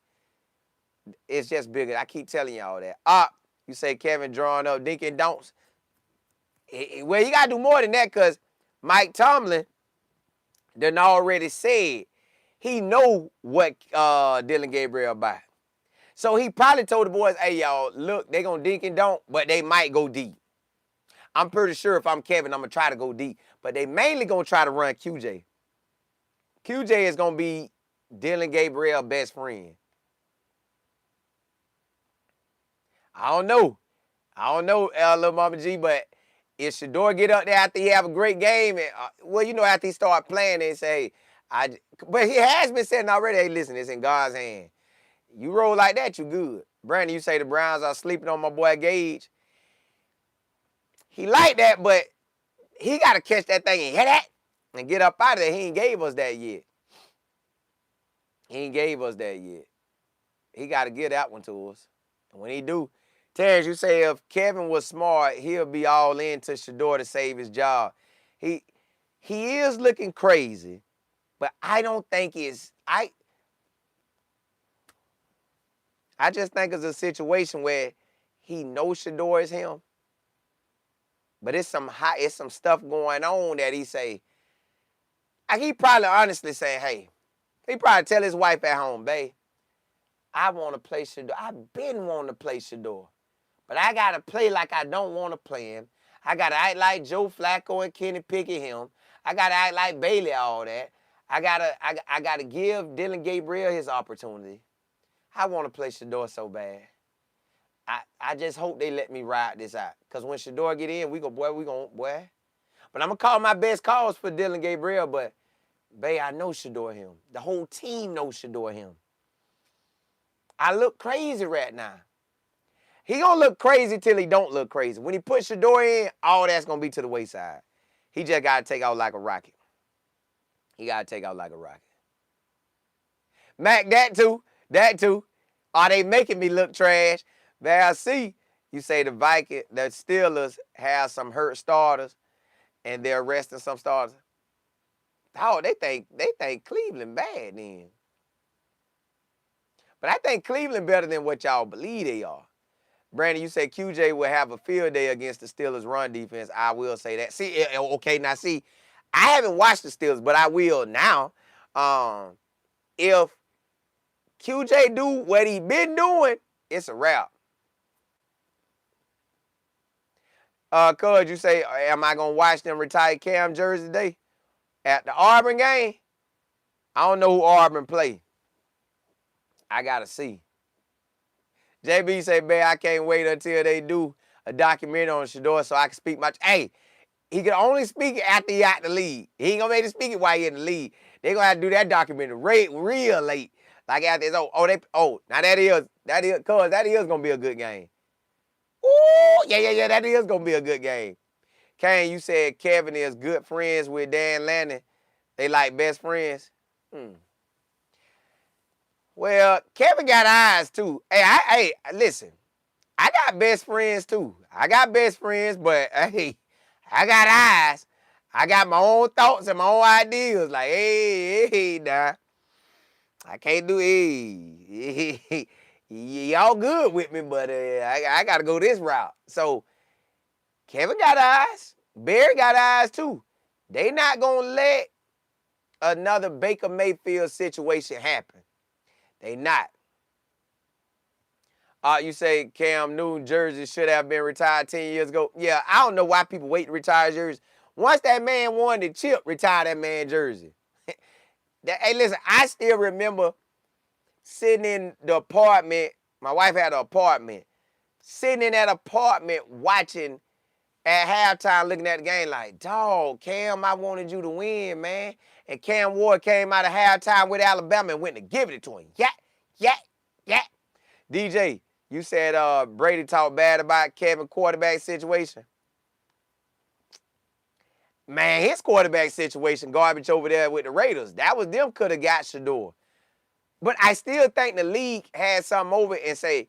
[SPEAKER 1] It's just bigger. I keep telling y'all that. You say Kevin drawing up dink and don'ts. Well, you got to do more than that because Mike Tomlin done already said he know what Dillion Gabriel by. So he probably told the boys, hey, y'all, look, they going to dink and don't, but they might go deep. I'm pretty sure if I'm Kevin, I'm going to try to go deep. But they mainly going to try to run QJ. QJ is going to be Dillion Gabriel's best friend. I don't know, Lil Mama G, but if Shedeur get up there after he have a great game, and, after he start playing and say, but he has been saying already, hey, listen, it's in God's hand. You roll like that, you good. Brandon, you say the Browns are sleeping on my boy Gage. He like that, but he got to catch that thing and hit that and get up out of there. He ain't gave us that yet. He got to give that one to us. And when he do, Terrence, you say if Kevin was smart, he'll be all in to Shedeur to save his job. He is looking crazy, but I don't think I just think it's a situation where he knows Shedeur is him, but it's some stuff going on that he say. He probably honestly saying, hey, he probably tell his wife at home, babe, I want to play Shedeur. I've been wanting to play Shedeur, but I got to play like I don't want to play him. I got to act like Joe Flacco and Kenny Pickett him. I got to act like Bailey, all that. I got to give Dillion Gabriel his opportunity. I want to play Shedeur so bad. I just hope they let me ride this out. Because when Shedeur get in, we going. But I'm going to call my best calls for Dillion Gabriel, but, babe, I know Shedeur him. The whole team knows Shedeur him. I look crazy right now. He going to look crazy till he don't look crazy. When he put Shedeur in, all that's going to be to the wayside. He just got to take out like a rocket. Mac, that too. Are they making me look trash? There I see. You say the Steelers have some hurt starters and they're resting some starters. Oh, they think Cleveland bad then. But I think Cleveland better than what y'all believe they are. Brandon, you say QJ will have a field day against the Steelers' run defense. I will say that. See, okay, now see, I haven't watched the Steelers, but I will now. If QJ do what he been doing, it's a wrap. Cuz, you say, am I going to watch them retire Cam jersey today? At the Auburn game? I don't know who Auburn play. I got to see. JB say, man, I can't wait until they do a documentary on Shedeur so I can speak my... Hey, he can only speak it after he out the league. He ain't going to be able to speak it while he in the league. They going to have to do that documentary real late. Like after it's now that is going to be a good game. Ooh, yeah, that is going to be a good game. Kane, you said Kevin is good friends with Dan Lanning. They like best friends. Well, Kevin got eyes too. Hey, listen. I got best friends too. I got best friends, but hey, I got eyes. I got my own thoughts and my own ideas. Like, hey, nah. I can't do it. Y'all good with me, but I got to go this route. So, Kevin got eyes. Barry got eyes too. They not going to let another Baker Mayfield situation happen. They not. You say Cam Newton jersey should have been retired 10 years ago. Yeah, I don't know why people wait to retire jerseys. Once that man won the chip, retire that man jersey. Hey, listen, I still remember sitting in the apartment. My wife had an apartment. Sitting in that apartment watching at halftime, looking at the game like, dog, Cam, I wanted you to win, man. And Cam Ward came out of halftime with Alabama and went to give it to him. Yeah. DJ, you said Brady talked bad about Kevin quarterback situation. Man, his quarterback situation, garbage over there with the Raiders. That was them could have got Shedeur. But I still think the league had something over it and say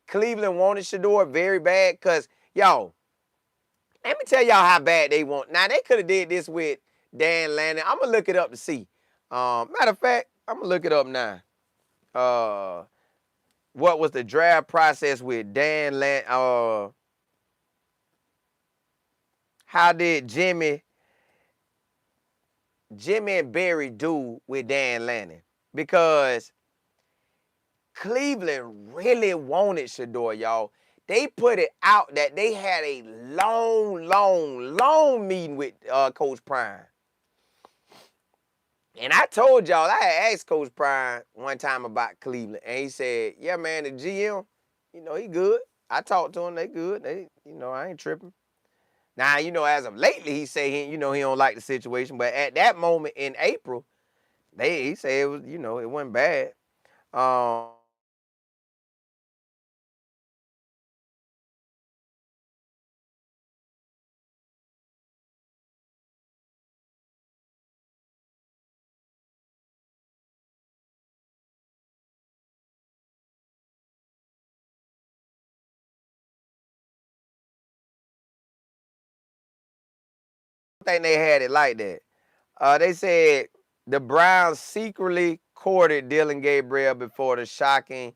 [SPEAKER 1] Cleveland wanted Shedeur very bad because, y'all, let me tell y'all how bad they want. Now, they could have did this with Dan Lanning. I'm going to look it up to see. Matter of fact, I'm going to look it up now. What was the draft process with Dan Lanning? How did Jimmy and Barry do with Dan Lanning? Because Cleveland really wanted Shedeur, y'all. They put it out that they had a long meeting with Coach Prime. And I told y'all, I had asked Coach Prime one time about Cleveland. And he said, yeah, man, the GM, he good. I talked to him, they good. I ain't tripping. Now, as of lately, he say he don't like the situation. But at that moment in April, he said it was, it wasn't bad. I think they had it like that. They said the Browns secretly courted Dillion Gabriel before the shocking.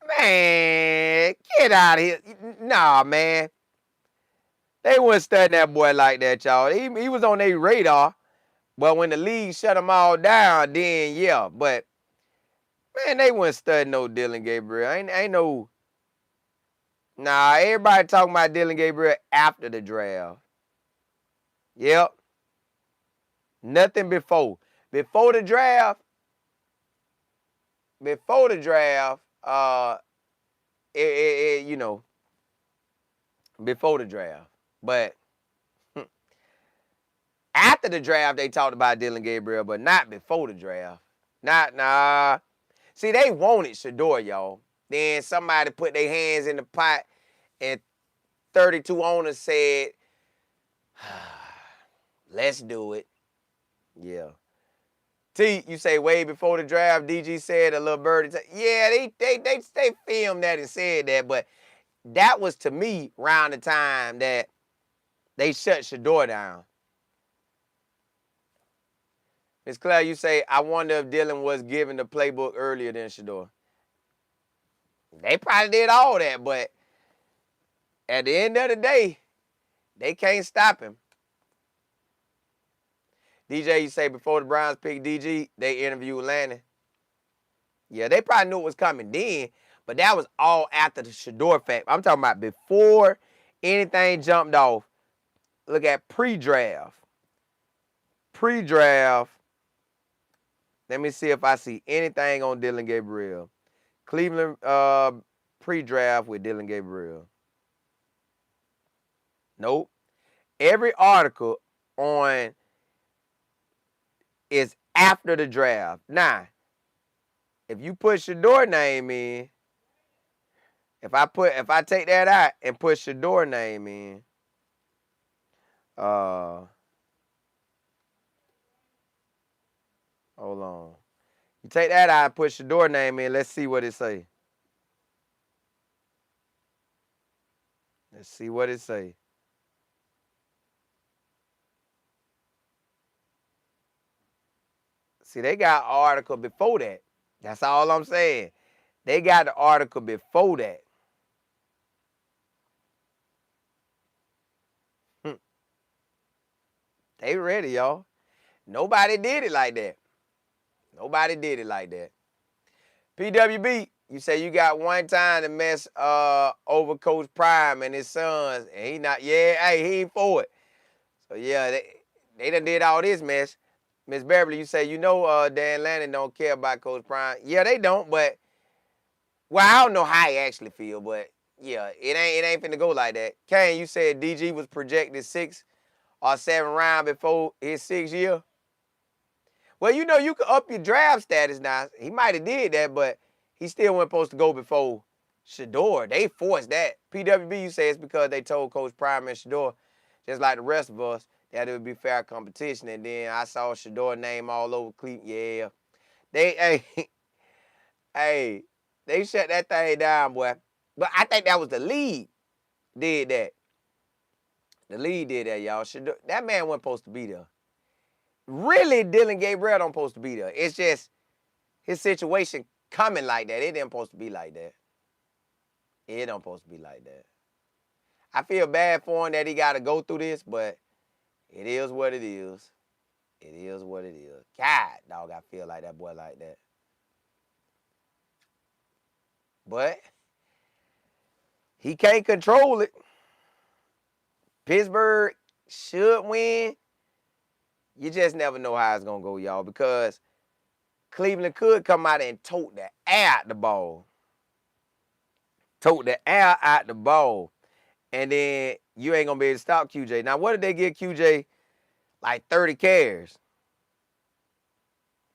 [SPEAKER 1] Man, get out of here. Nah, man. They wasn't studying that boy like that, y'all. He was on their radar. But when the league shut them all down, then yeah. But, man, they wasn't studying no Dillion Gabriel. Ain't no. Nah, everybody talking about Dillion Gabriel after the draft. Yep. Nothing before. Before the draft, before the draft, before the draft. But after the draft, they talked about Dillion Gabriel, but not before the draft. Nah. See, they wanted Shedeur, y'all. Then somebody put their hands in the pot, and 32 owners said, let's do it. Yeah. T, you say way before the draft, DG said a little birdie. Yeah, they filmed that and said that, but that was to me around the time that they shut Shedeur down. Ms. Claire, you say, I wonder if Dillion was given the playbook earlier than Shedeur. They probably did all that, but at the end of the day, they can't stop him. DJ, you say before the Browns picked DG, they interviewed Lanning. Yeah, they probably knew it was coming then, but that was all after the Shedeur fact. I'm talking about before anything jumped off. Look at pre-draft. Pre-draft. Let me see if I see anything on Dillion Gabriel. Cleveland pre-draft with Dillion Gabriel. Nope. Every article on is after the draft. Now, if you put Shedeur name in, if I take that out and put Shedeur name in, hold on. You take that out and put Shedeur name in. Let's see what it say. Let's see what it say. See, they got an article before that. That's all I'm saying. They got the article before that. They ready, y'all. Nobody did it like that. Nobody did it like that. PWB, you say you got one time to mess over Coach Prime and his sons, and he not, hey, he ain't for it. So, yeah, they done did all this mess. Miss Beverly, you say, Dan Lanning don't care about Coach Prime. Yeah, they don't, but, well, I don't know how he actually feel, but, yeah, it ain't finna go like that. Kane, you said DG was projected 6 or 7 round before his 6th year. Well, you could up your draft status now. He might have did that, but he still wasn't supposed to go before Shedeur. They forced that. PWB, you say it's because they told Coach Prime and Shedeur, just like the rest of us, that it would be fair competition. And then I saw Shedeur name all over Cleveland. Yeah. Hey, they shut that thing down, boy. But I think that was the league did that. The league did that, y'all. Shedeur, that man wasn't supposed to be there. Really, Dillion Gabriel don't supposed to be there. It's just his situation coming like that. It didn't supposed to be like that. It don't supposed to be like that. I feel bad for him that he got to go through this, but it is what it is. It is what it is. God, dog, I feel like that boy like that. But he can't control it. Pittsburgh should win. You just never know how it's going to go, y'all, because Cleveland could come out and tote the air out the ball. Tote the air out the ball. And then you ain't going to be able to stop QJ. Now, what did they give QJ? Like 30 carries.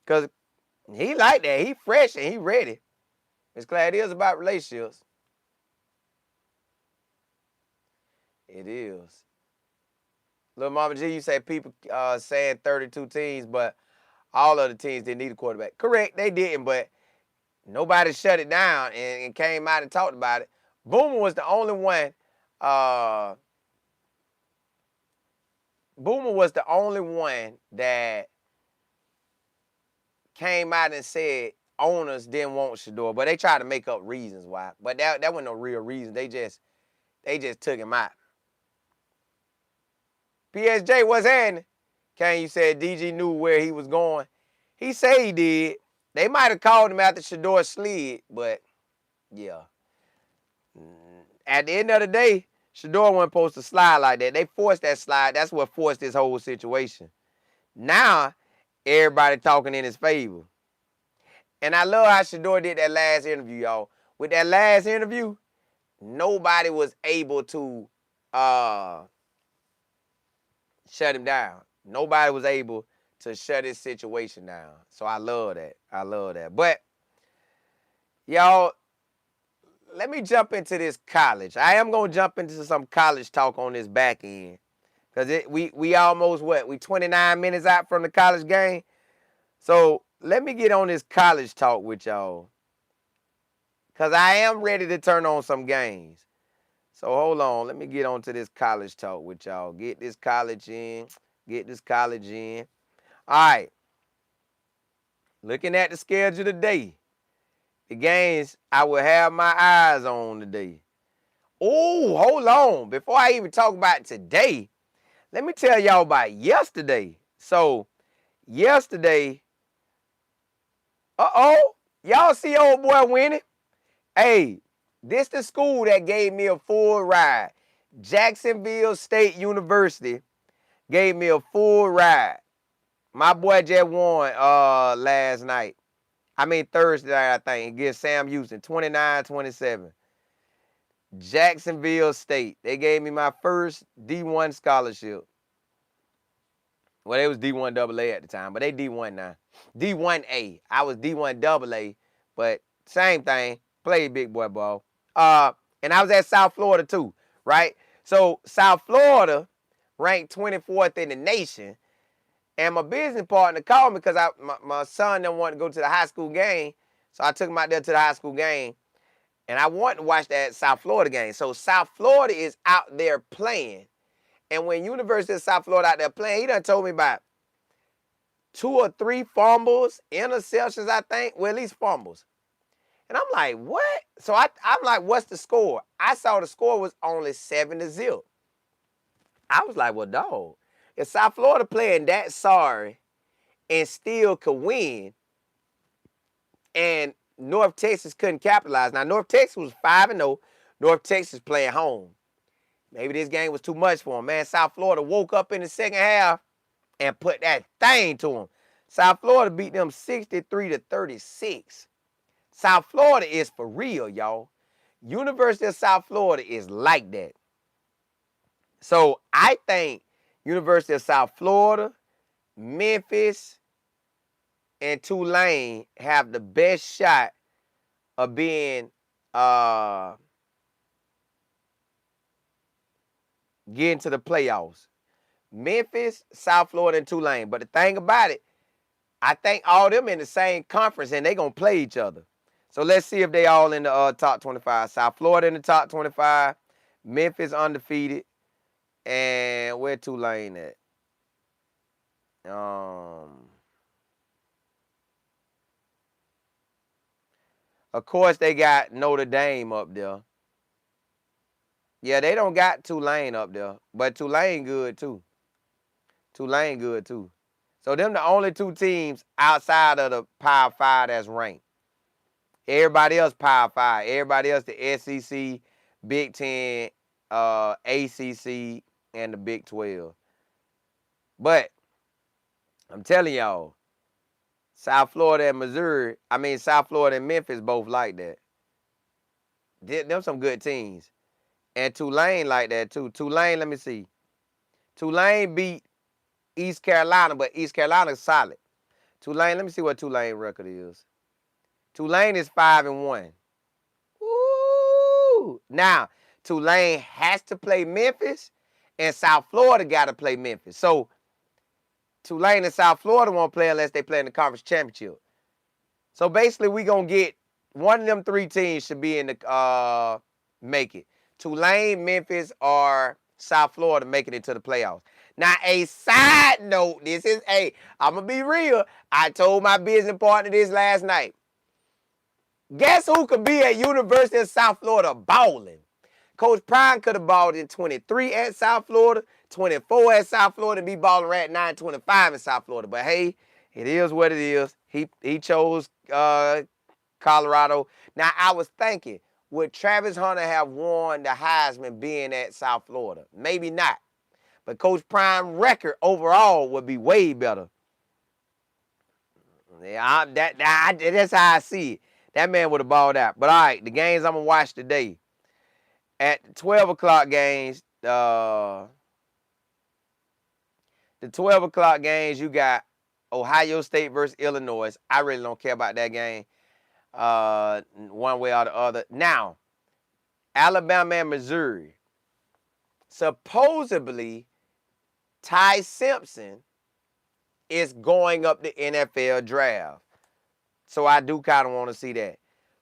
[SPEAKER 1] Because he like that. He fresh and he ready. It's glad it is about relationships. It is. Little Mama G, you say people saying 32 teams, but all of the teams didn't need a quarterback. Correct, they didn't, but nobody shut it down and came out and talked about it. Boomer was the only one. Boomer was the only one that came out and said owners didn't want Shedeur, but they tried to make up reasons why. But that wasn't no real reason. They just took him out. PSJ, what's happening? Kane, you said DG knew where he was going. He said he did. They might have called him after Shedeur slid, but yeah. At the end of the day, Shedeur wasn't supposed to slide like that. They forced that slide. That's what forced this whole situation. Now, everybody talking in his favor. And I love how Shedeur did that last interview, y'all. With that last interview, nobody was able to shut him down. Nobody was able to shut his situation down. So I love that. I love that. But, y'all, let me jump into this college. I am going to jump into some college talk on this back end. Because we almost, we 29 minutes out from the college game. So let me get on this college talk with y'all. Because I am ready to turn on some games. So hold on. Let me get on to this college talk with y'all. Get this college in. Get this college in. All right. Looking at the schedule today. The games I will have my eyes on today. Oh, hold on. Before I even talk about today, let me tell y'all about yesterday. So, yesterday, y'all see old boy winning? Hey, this the school that gave me a full ride. Jacksonville State University gave me a full ride. My boy just won last night. Thursday night, I think, against Sam Houston, 29-27. Jacksonville State. They gave me my first D1 scholarship. Well, it was D1 AA at the time, but they D1 now. D1A. I was D1 AA, but same thing. Played big boy ball. And I was at South Florida too, right? So South Florida, ranked 24th in the nation. And my business partner called me because my son didn't want to go to the high school game. So I took him out there to the high school game. And I wanted to watch that South Florida game. So South Florida is out there playing. And when University of South Florida out there playing, he done told me about 2 or 3 fumbles, interceptions, I think. Well, at least fumbles. And I'm like, what? So I'm like, what's the score? I saw the score was only 7-0. I was like, well, dog, if South Florida playing that sorry and still could win, and North Texas couldn't capitalize. Now, North Texas was 5-0. North Texas playing home. Maybe this game was too much for them. Man, South Florida woke up in the second half and put that thing to them. South Florida beat them 63-36. South Florida is for real, y'all. University of South Florida is like that. So I think University of South Florida, Memphis, and Tulane have the best shot of being getting to the playoffs. Memphis, South Florida, and Tulane. But the thing about it, I think all them in the same conference and they going to play each other. So let's see if they all in the top 25. South Florida in the top 25. Memphis undefeated. And where Tulane at? Of course, they got Notre Dame up there. Yeah, they don't got Tulane up there. But Tulane good, too. Tulane good, too. So them the only 2 teams outside of the Power 5 that's ranked. Everybody else Power 5. Everybody else the SEC, Big 10, ACC, and the Big 12. But I'm telling y'all, South Florida and South Florida and Memphis both like that. Them some good teams. And Tulane like that too. Tulane, let me see. Tulane beat East Carolina, but East Carolina's solid. Tulane, let me see what Tulane record is. Tulane is 5-1. Woo! Now, Tulane has to play Memphis, and South Florida got to play Memphis. So, Tulane and South Florida won't play unless they play in the conference championship. So, basically, we going to get one of them 3 teams should be in the make it. Tulane, Memphis, or South Florida making it to the playoffs. Now, a side note, I'm going to be real. I told my business partner this last night. Guess who could be at University of South Florida balling? Coach Prime could have balled in 23 at South Florida, 24 at South Florida, and be balling right now in 25 in South Florida. But hey, it is what it is. He chose Colorado. Now, I was thinking, would Travis Hunter have won the Heisman being at South Florida? Maybe not. But Coach Prime's record overall would be way better. Yeah, that's how I see it. That man would have balled out. But all right, the games I'm going to watch today. At the 12 o'clock games, the 12 o'clock games, you got Ohio State versus Illinois. I really don't care about that game one way or the other. Now, Alabama and Missouri. Supposedly, Ty Simpson is going up the NFL draft. So I do kind of want to see that.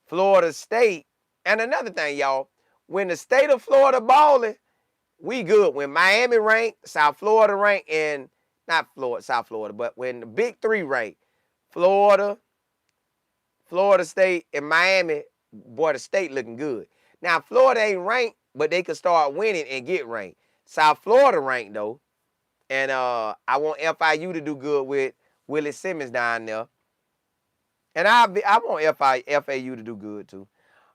[SPEAKER 1] Florida State. And another thing, y'all. When the state of Florida balling, we good. When Miami ranked, South Florida ranked, and not Florida, South Florida, but when the Big 3 ranked, Florida State, and Miami, boy, the state looking good. Now, Florida ain't ranked, but they could start winning and get ranked. South Florida ranked, though. And I want FIU to do good with Willie Simmons down there. And I want FAU to do good, too.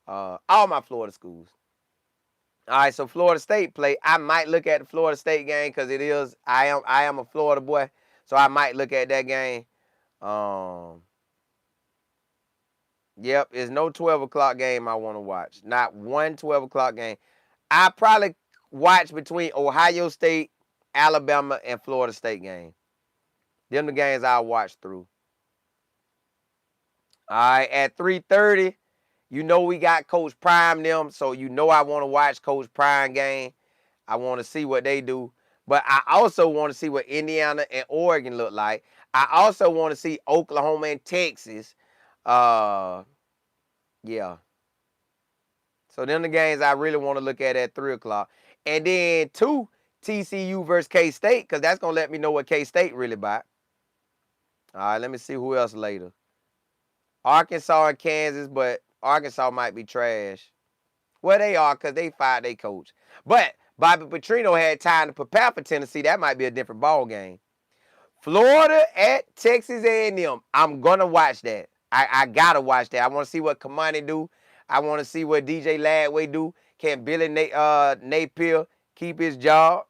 [SPEAKER 1] All my Florida schools. All right, so Florida State play. I might look at the Florida State game because I am a Florida boy, so I might look at that game. Yep, it's no 12 o'clock game I want to watch. Not one 12 o'clock game. I probably watch between Ohio State, Alabama, and Florida State game. Them the games I'll watch through. All right, at 3:30, you know we got Coach Prime them, so you know I want to watch Coach Prime game. I want to see what they do. But I also want to see what Indiana and Oregon look like. I also want to see Oklahoma and Texas. Yeah. So them the games I really want to look at 3 o'clock. And then 2, TCU versus K-State, because that's going to let me know what K-State really about. All right, let me see who else later. Arkansas and Kansas, but Arkansas might be trash. Well, they are because they fired their coach. But Bobby Petrino had time to prepare for Tennessee. That might be a different ball game. Florida at Texas A&M. I'm going to watch that. I got to watch that. I want to see what Kamani do. I want to see what DJ Ladway do. Can Billy Napier keep his job?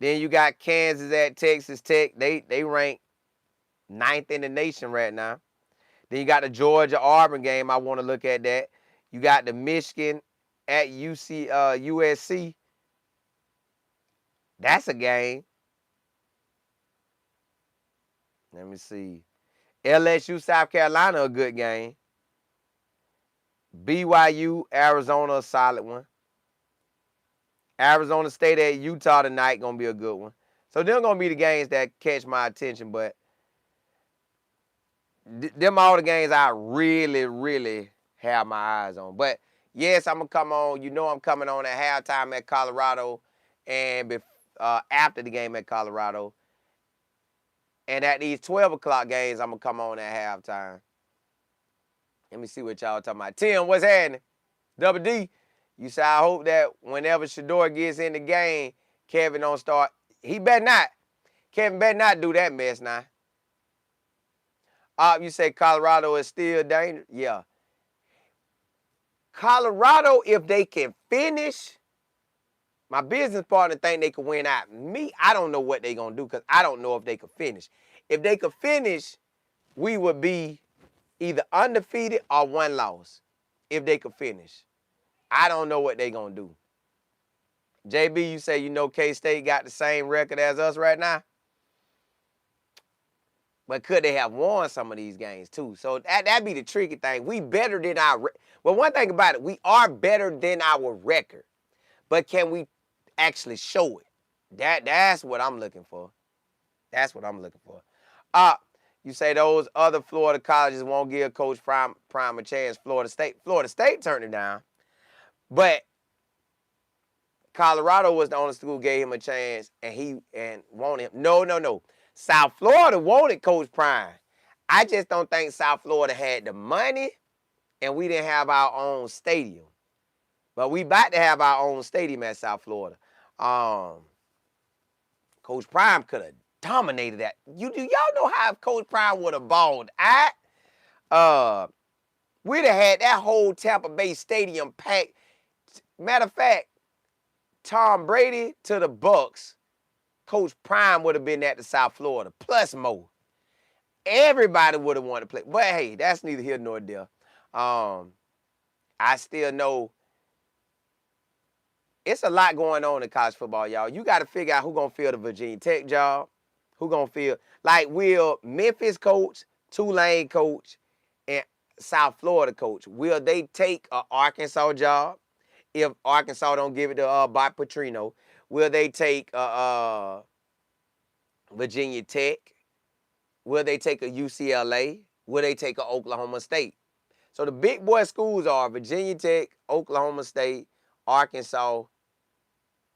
[SPEAKER 1] Then you got Kansas at Texas Tech. They rank 9th in the nation right now. Then you got the Georgia-Auburn game. I want to look at that. You got the Michigan at USC. That's a game. Let me see. LSU, South Carolina, a good game. BYU, Arizona, a solid one. Arizona State at Utah tonight, going to be a good one. So they're going to be the games that catch my attention, but them all the games I really, really have my eyes on. But, yes, I'm going to come on. You know I'm coming on at halftime at Colorado and after the game at Colorado. And at these 12 o'clock games, I'm going to come on at halftime. Let me see what y'all talking about. Tim, what's happening? Double D, you say, I hope that whenever Shedeur gets in the game, Kevin don't start. He better not. Kevin better not do that mess now. You say Colorado is still dangerous? Yeah. Colorado, if they can finish, my business partner think they can win out. Me, I don't know what they're going to do because I don't know if they can finish. If they could finish, we would be either undefeated or 1 loss if they could finish. I don't know what they're going to do. JB, you say you know K-State got the same record as us right now? But could they have won some of these games too? So that'd be the tricky thing. We better than well, one thing about it, we are better than our record. But can we actually show it? That's what I'm looking for. That's what I'm looking for. You say those other Florida colleges won't give Coach Prime a chance. Florida State turned it down. But Colorado was the only school who gave him a chance and wanted him. No. South Florida wanted Coach Prime. I just don't think South Florida had the money and we didn't have our own stadium. But we about to have our own stadium at South Florida. Coach Prime could have dominated that. Y'all know how Coach Prime would have balled out? We'd have had that whole Tampa Bay stadium packed. Matter of fact, Tom Brady to the Bucks, Coach Prime would have been at the South Florida, plus more. Everybody would have wanted to play. But, hey, that's neither here nor there. I still know it's a lot going on in college football, y'all. You got to figure out who's going to fill the Virginia Tech job, who's going to fill. Like, will Memphis coach, Tulane coach, and South Florida coach, will they take an Arkansas job? If Arkansas don't give it to Bob Petrino, will they take Virginia Tech? Will they take a UCLA? Will they take a Oklahoma State? So the big boy schools are Virginia Tech, Oklahoma State, Arkansas,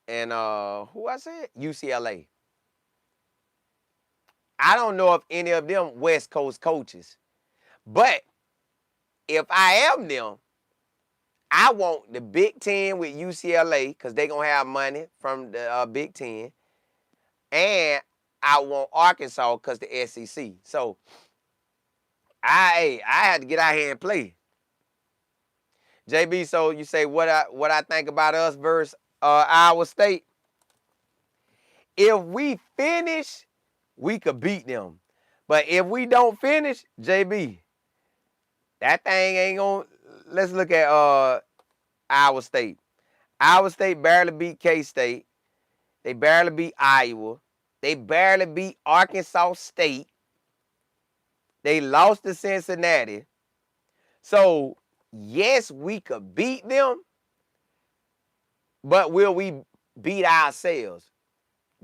[SPEAKER 1] and who I said? UCLA. I don't know if any of them West Coast coaches. But if I am them, I want the Big Ten with UCLA because they're going to have money from the Big Ten. And I want Arkansas because the SEC. So I had to get out here and play. JB, so you say what I think about us versus Iowa State. If we finish, we could beat them. But if we don't finish, JB, that thing ain't going to. Let's look at Iowa State. Iowa State barely beat K-State. They barely beat Iowa. They barely beat Arkansas State. They lost to Cincinnati. So, yes, we could beat them. But will we beat ourselves.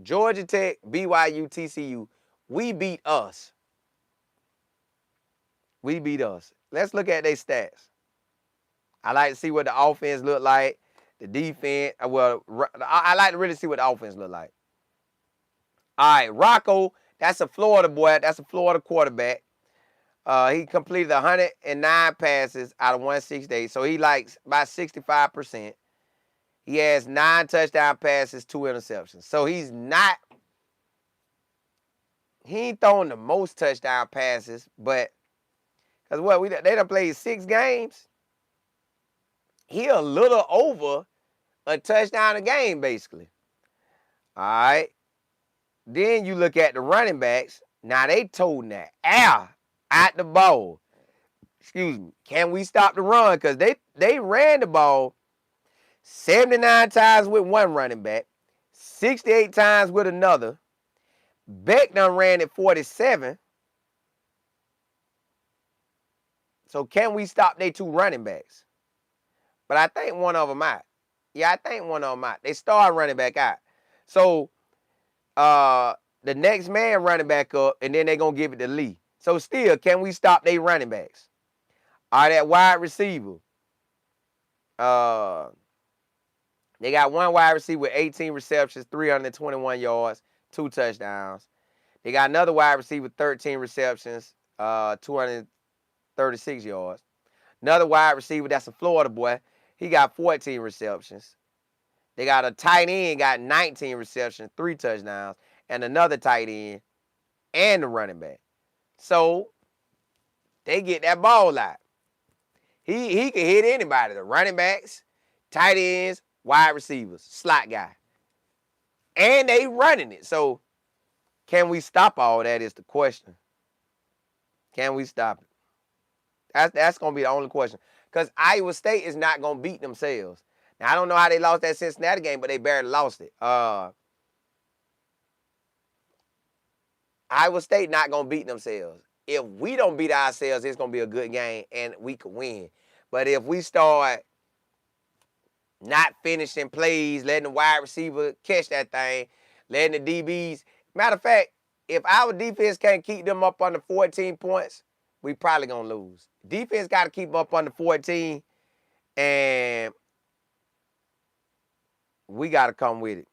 [SPEAKER 1] Georgia Tech, BYU, TCU, we beat us. We beat us. Let's look at their stats. I like to see what the offense look like, the defense. Well, I like to really see what the offense look like. All right, Rocco, that's a Florida boy. That's a Florida quarterback. He completed 109 passes out of 168, so he likes about 65%. He has 9 touchdown passes, 2 interceptions. So he ain't throwing the most touchdown passes, but because they done played 6 games. He a little over a touchdown a game, basically. All right. Then you look at the running backs. Now they toting that air at the ball. Excuse me. Can we stop the run? Because they ran the ball 79 times with one running back, 68 times with another. Beck done ran it 47. So can we stop their 2 running backs? But I think one of them out. Yeah, I think one of them out. They start running back out. So the next man running back up, and then they're going to give it to Lee. So still, can we stop their running backs? All right, that wide receiver. They got one wide receiver with 18 receptions, 321 yards, 2 touchdowns. They got another wide receiver, 13 receptions, 236 yards. Another wide receiver, that's a Florida boy. He got 14 receptions. They got a tight end, got 19 receptions, 3 touchdowns, and another tight end and the running back. So they get that ball out. He can hit anybody, the running backs, tight ends, wide receivers, slot guy. And they running it. So can we stop all that is the question. Can we stop it? That's going to be the only question. Because Iowa State is not going to beat themselves. Now, I don't know how they lost that Cincinnati game, but they barely lost it. Iowa State not going to beat themselves. If we don't beat ourselves, it's going to be a good game, and we could win. But if we start not finishing plays, letting the wide receiver catch that thing, letting the DBs. Matter of fact, if our defense can't keep them up under 14 points, we probably going to lose. Defense got to keep up under 14, and we got to come with it.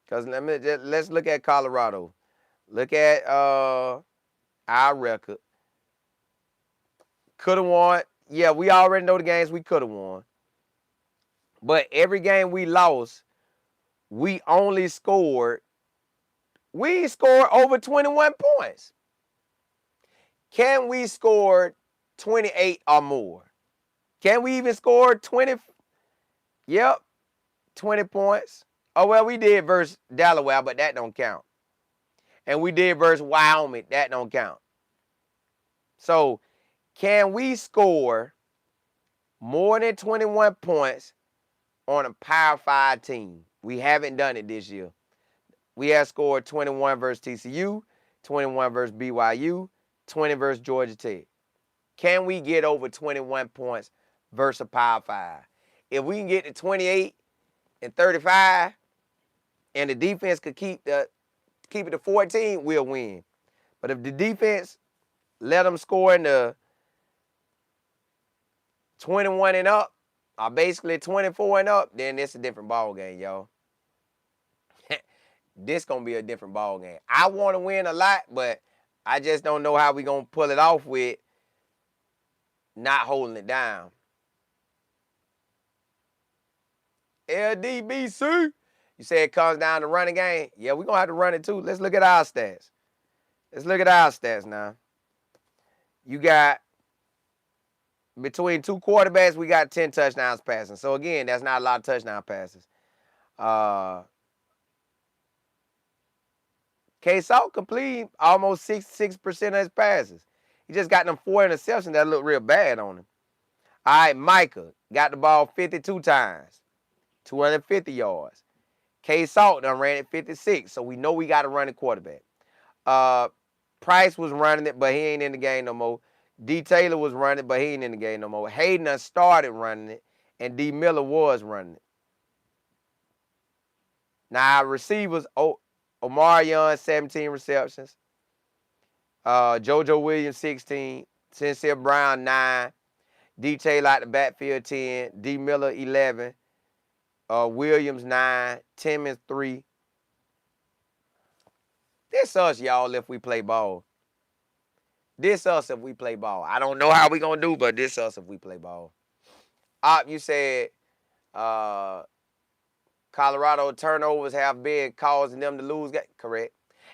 [SPEAKER 1] Because let's look at Colorado. Look at our record. Could have won. Yeah, we already know the games we could have won. But every game we lost, we scored over 21 points. Can we score 28 or more? Can we even score 20? Yep, 20 points. Oh, well, we did versus Delaware, but that don't count. And we did versus Wyoming. That don't count. So, can we score more than 21 points on a Power 5 team? We haven't done it this year. We have scored 21 versus TCU, 21 versus BYU, 20 versus Georgia Tech. Can we get over 21 points versus a Power 5? If we can get to 28 and 35, and the defense could keep it to 14, we'll win. But if the defense let them score in the 21 and up, or basically 24 and up, then it's a different ball game, y'all. This going to be a different ball game. I want to win a lot, but I just don't know how we going to pull it off with not holding it down. LDBC. You say it comes down to running game? Yeah, we're going to have to run it too. Let's look at our stats. Let's look at our stats now. You got, between 2 quarterbacks, we got 10 touchdowns passing. So, again, that's not a lot of touchdown passes. K-Salt complete almost 66% of his passes. He just got them 4 interceptions that look real bad on him. All right, Micah got the ball 52 times, 250 yards. K-Salt done ran it 56, so we know we got to run a quarterback. Price was running it, but he ain't in the game no more. D. Taylor was running it, but he ain't in the game no more. Hayden done started running it, and D. Miller was running it. Now, receivers, Omarion, 17 receptions. JoJo Williams, 16. Sincere Brown, 9. D. Taylor out the backfield, 10. D. Miller, 11. Williams, 9. Timmons, 3. This us, y'all, if we play ball. This us if we play ball. I don't know how we going to do, but this us if we play ball. You said Colorado turnovers have been causing them to lose. Correct.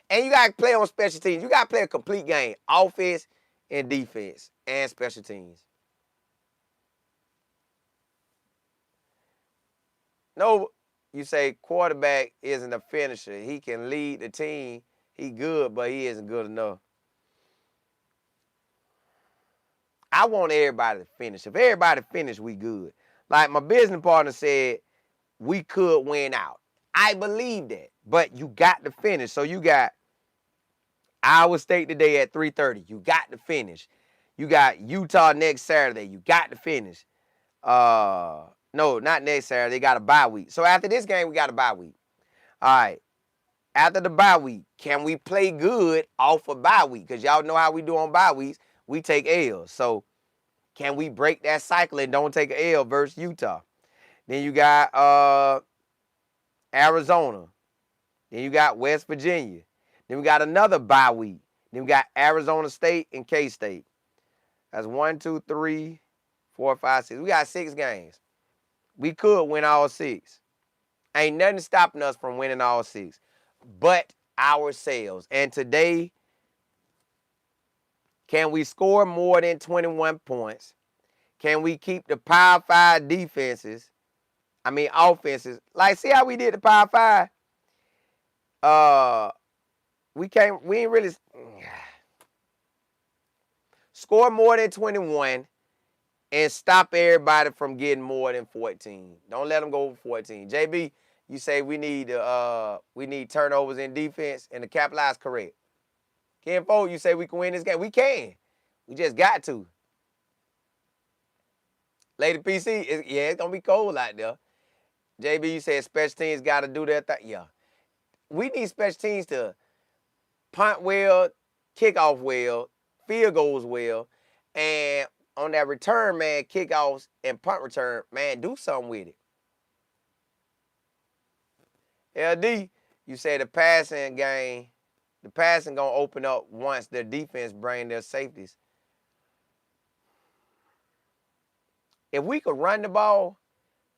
[SPEAKER 1] And you got to play on special teams. You got to play a complete game. Offense and defense and special teams. No, you say quarterback isn't a finisher. He can lead the team. He good, but he isn't good enough. I want everybody to finish. If everybody finish, we good. Like my business partner said, we could win out. I believe that. But you got to finish. So you got Iowa State today at 3:30. You got to finish. You got Utah next Saturday. You got to finish. No, not next Saturday. They got a bye week. So after this game, we got a bye week. All right. After the bye week, can we play good off of bye week? Because y'all know how we do on bye weeks. We take L's. So can we break that cycle and don't take an L versus Utah? Then you got Arizona. Then you got West Virginia. Then we got another bye week. Then we got Arizona State and K-State. That's 1, 2, 3, 4, 5, 6. We got 6 games. We could win all 6. Ain't nothing stopping us from winning all 6. But ourselves. And today, can we score more than 21 points? Can we keep the Power 5 offenses? Like, see how we did the Power 5? We ain't really score more than 21 and stop everybody from getting more than 14. Don't let them go over 14. JB, you say we need turnovers in defense and to capitalize. Correct. Ken Fold, you say we can win this game. We can. We just got to. Lady PC, it's going to be cold out there. JB, you said special teams got to do their thing. Yeah. We need special teams to punt well, kick off well, field goals well, and on that return, man, kickoffs and punt return, man, do something with it. LD, you say the passing going to open up once their defense bring their safeties. If we could run the ball,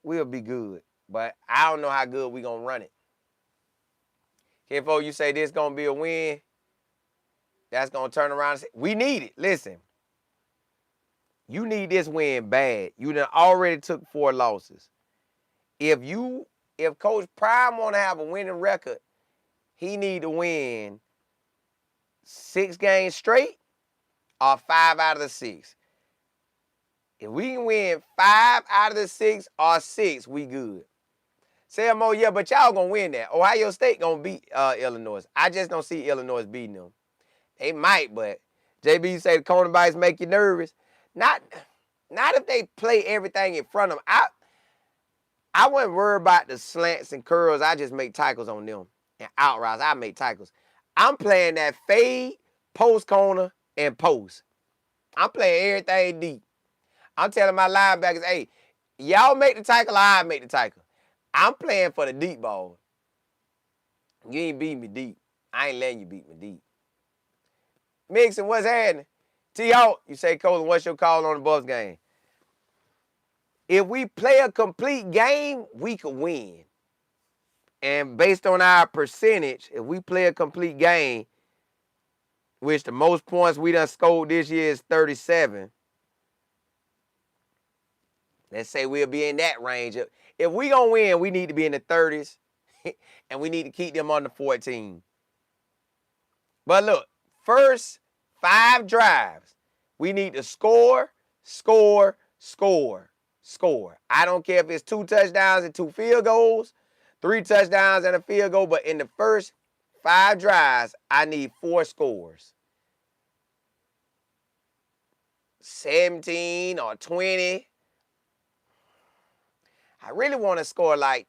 [SPEAKER 1] we'll be good. But I don't know how good we going to run it. Kenfo, you say this going to be a win. That's going to turn around and say, we need it. Listen, you need this win bad. You done already took 4 losses. If Coach Prime want to have a winning record, he need to win 6 games straight or 5 out of the 6. If we can win 5 out of the 6 or 6, we good. Say more, yeah, but y'all gonna win that. Ohio State gonna beat Illinois. I just don't see Illinois beating them. They might, but JB, you say the cornerbacks make you nervous. Not if they play everything in front of them. I wouldn't worry about the slants and curls. I just make tackles on them. And out routes, I make tackles. I'm playing that fade, post corner, and post. I'm playing everything deep. I'm telling my linebackers, hey, y'all make the tackle, I make the tackle. I'm playing for the deep ball. You ain't beat me deep. I ain't letting you beat me deep. Mixon, what's happening? T-Hawk, you say, Colin, what's your call on the Bucs game? If we play a complete game, we could win. And based on our percentage, if we play a complete game, which the most points we done scored this year is 37, let's say we'll be in that range. If we gonna win, we need to be in the 30s, and we need to keep them under 14. But look, first 5 drives, we need to score. I don't care if it's 2 touchdowns and 2 field goals, 3 touchdowns and a field goal, but in the first 5 drives, I need 4 scores. 17 or 20. I really want to score like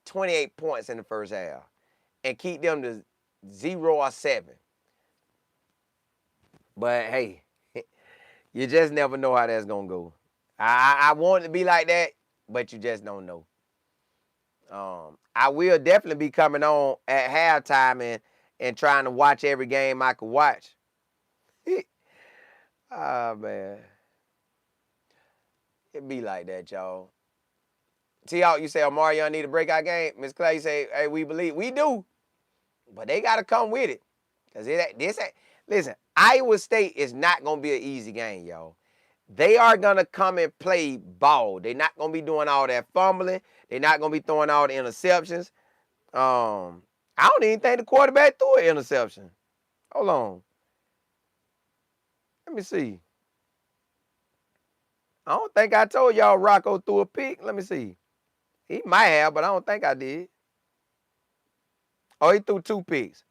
[SPEAKER 1] 28 points in the first half and keep them to 0 or 7. But hey, you just never know how that's gonna go. I want it to be like that, but you just don't know. I will definitely be coming on at halftime and trying to watch every game I could watch. Ah, man. It be like that, y'all. T-Hawk, you say, Omarion need a breakout game. Miss Clay, you say, hey, we believe. We do. But they got to come with it. Because listen, Iowa State is not going to be an easy game, y'all. They are going to come and play ball. They're not going to be doing all that fumbling. They're not going to be throwing all the interceptions. I don't even think the quarterback threw an interception. Hold on. Let me see. I don't think I told y'all Rocco threw a pick. Let me see. He might have, but I don't think I did. Oh, he threw 2 picks.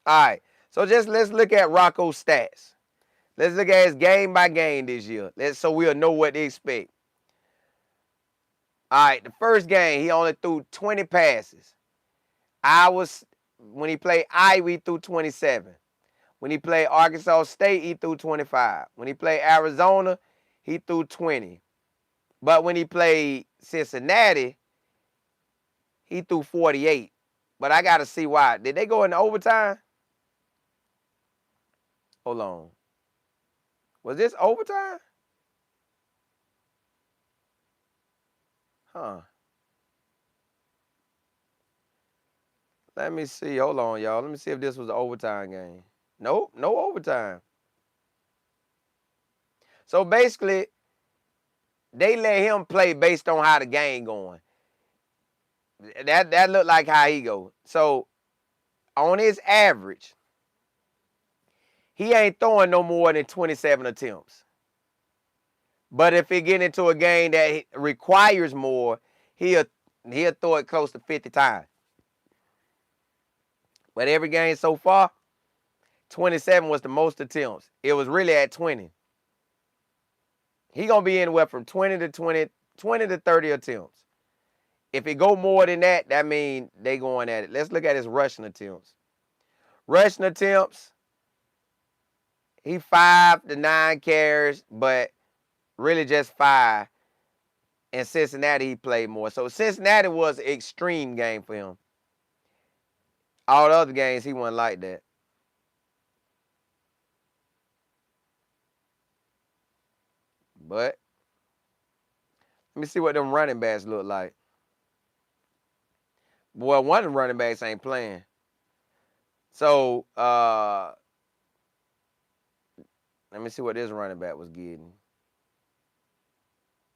[SPEAKER 1] All right. So let's look at Rocco's stats. Let's look at his game by game this year. So we'll know what to expect. All right. The first game, he only threw 20 passes. When he played Iowa, he threw 27. When he played Arkansas State, he threw 25. When he played Arizona, he threw 20. But when he played Cincinnati, he threw 48. But I got to see why. Did they go into overtime? Hold on. Was this overtime? Huh. Let me see. Hold on, y'all. Let me see if this was an overtime game. Nope, no overtime. So basically, they let him play based on how the game going. That looked like how he go. So on his average, he ain't throwing no more than 27 attempts. But if he get into a game that requires more, he'll throw it close to 50 times. But every game so far, 27 was the most attempts. It was really at 20. He gonna be anywhere from 20 to 30 attempts. If it go more than that, that means they going at it. Let's look at his rushing attempts. Rushing attempts, he 5 to 9 carries, but really just 5. In Cincinnati, he played more. So Cincinnati was an extreme game for him. All the other games, he wasn't like that. But let me see what them running backs look like. Boy, one of the running backs ain't playing. So let me see what this running back was getting.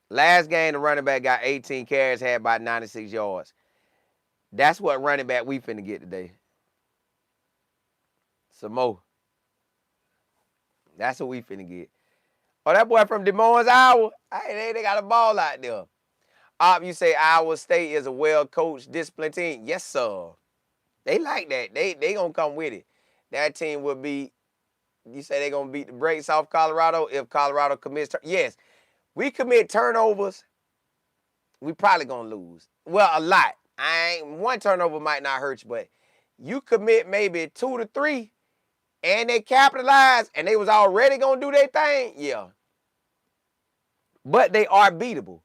[SPEAKER 1] Last game, the running back got 18 carries, had about 96 yards. That's what running back we finna get today. Some more. That's what we finna get. Oh, that boy from Des Moines, Iowa. Hey, they got a ball out there. You say Iowa State is a well-coached, disciplined team. Yes, sir. They like that. They gonna come with it. That team will be, you say they gonna beat the brakes off Colorado if Colorado commits. Yes, we commit turnovers, we probably gonna lose. Well, a lot. One turnover might not hurt you, but you commit maybe 2 to 3, and they capitalize, and they was already gonna do their thing. Yeah. But they are beatable.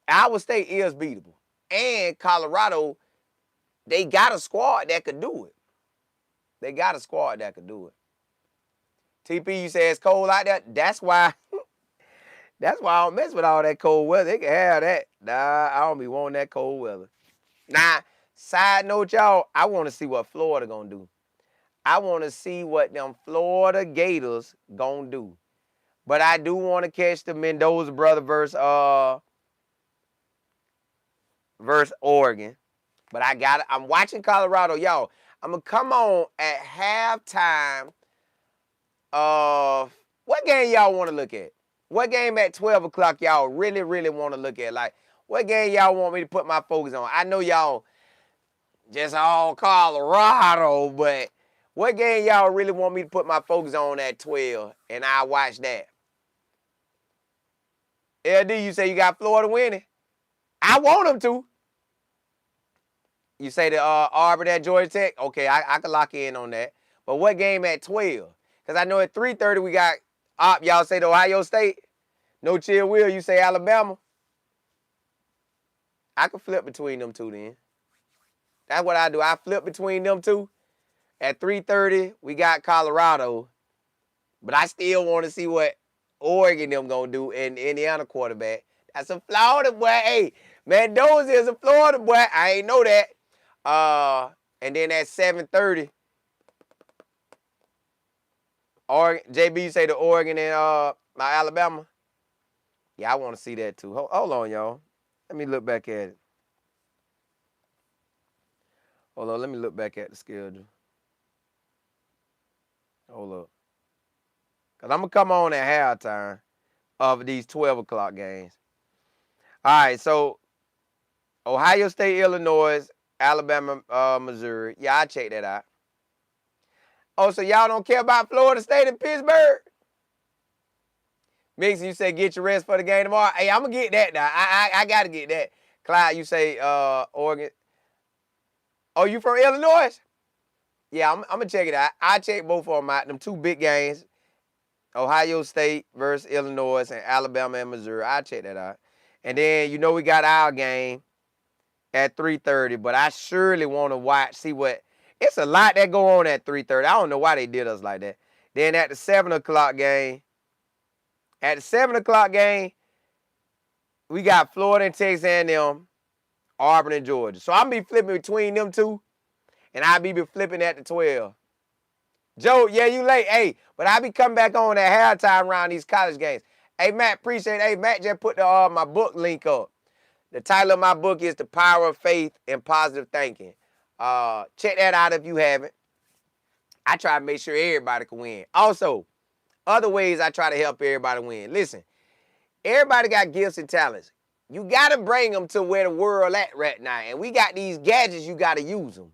[SPEAKER 1] Iowa State is beatable. And Colorado, they got a squad that could do it. They got a squad that could do it. TP, you say it's cold out there? That's why I don't mess with all that cold weather. They can have that. Nah, I don't be wanting that cold weather. Nah, side note, y'all, I want to see what Florida gonna do. I want to see what them Florida Gators gonna do. But I do want to catch the Mendoza brother versus Oregon. But I'm watching Colorado. Y'all, I'm going to come on at halftime of what game y'all want to look at? What game at 12 o'clock y'all really, really want to look at? Like, what game y'all want me to put my focus on? I know y'all just all Colorado, but what game y'all really want me to put my focus on at 12 and I watch that? LD, you say you got Florida winning? I want them to. You say the Auburn at Georgia Tech? Okay, I can lock in on that. But what game at 12? Because I know at 3:30 we got y'all say the Ohio State. No chill will. You say Alabama. I can flip between them two then. That's what I do. I flip between them two. At 3:30 we got Colorado. But I still want to see what Oregon them going to do in Indiana quarterback. That's a Florida boy. Hey, Mendoza is a Florida boy. I ain't know that. And then at 7:30, Oregon, JB, you say the Oregon and my Alabama? Yeah, I want to see that too. Hold on, y'all. Let me look back at it. Hold on, let me look back at the schedule. Hold up. Because I'm going to come on at halftime of these 12 o'clock games. All right, so Ohio State, Illinois, Alabama, Missouri. Yeah, I check that out. Oh, so y'all don't care about Florida State and Pittsburgh? Mix, you say get your rest for the game tomorrow. Hey, I'm going to get that now. I got to get that. Clyde, you say Oregon. Oh, you from Illinois? Yeah, I'm going to check it out. I check both of them out. Them two big games, Ohio State versus Illinois and Alabama and Missouri. I check that out. And then, you know, we got our game at 3:30, but I surely want to see what. It's a lot that go on at 3:30. I don't know why they did us like that. Then at the 7 o'clock game, we got Florida and Texas A&M, Auburn and Georgia. So I'm be flipping between them two, and I'll be flipping at the 12. Joe, yeah, you late. Hey, but I be coming back on at halftime around these college games. Hey, Matt, appreciate it. Hey, Matt just put my book link up. The title of my book is The Power of Faith and Positive Thinking. Check that out if you haven't. I try to make sure everybody can win. Also, other ways I try to help everybody win. Listen, everybody got gifts and talents. You got to bring them to where the world at right now. And we got these gadgets, you got to use them.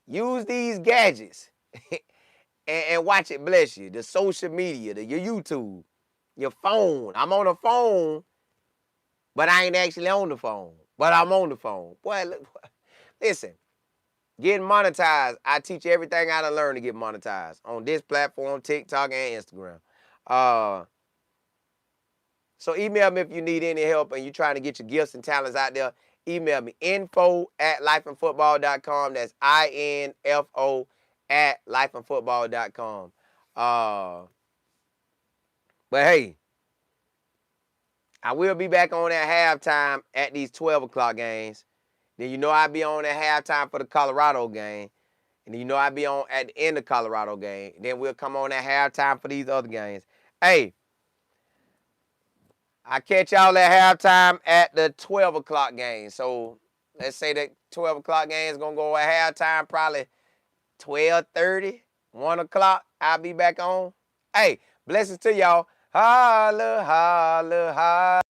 [SPEAKER 1] Use these gadgets and watch it bless you. The social media, your YouTube, your phone. I'm on the phone, but I ain't actually on the phone. But I'm on the phone. Boy, listen. Getting monetized, I teach everything I done learned to get monetized on this platform, TikTok, and Instagram. So email me if you need any help and you're trying to get your gifts and talents out there. Email me, info@lifeandfootball.com. That's info@lifeandfootball.com. But hey, I will be back on at halftime at these 12 o'clock games. Then you know I'll be on at halftime for the Colorado game. And you know I'll be on at the end of the Colorado game. Then we'll come on at halftime for these other games. Hey, I catch y'all at halftime at the 12 o'clock game. So let's say that 12 o'clock game is going to go at halftime, probably 12:30, 1 o'clock. I'll be back on. Hey, blessings to y'all. Holla, holla, holla.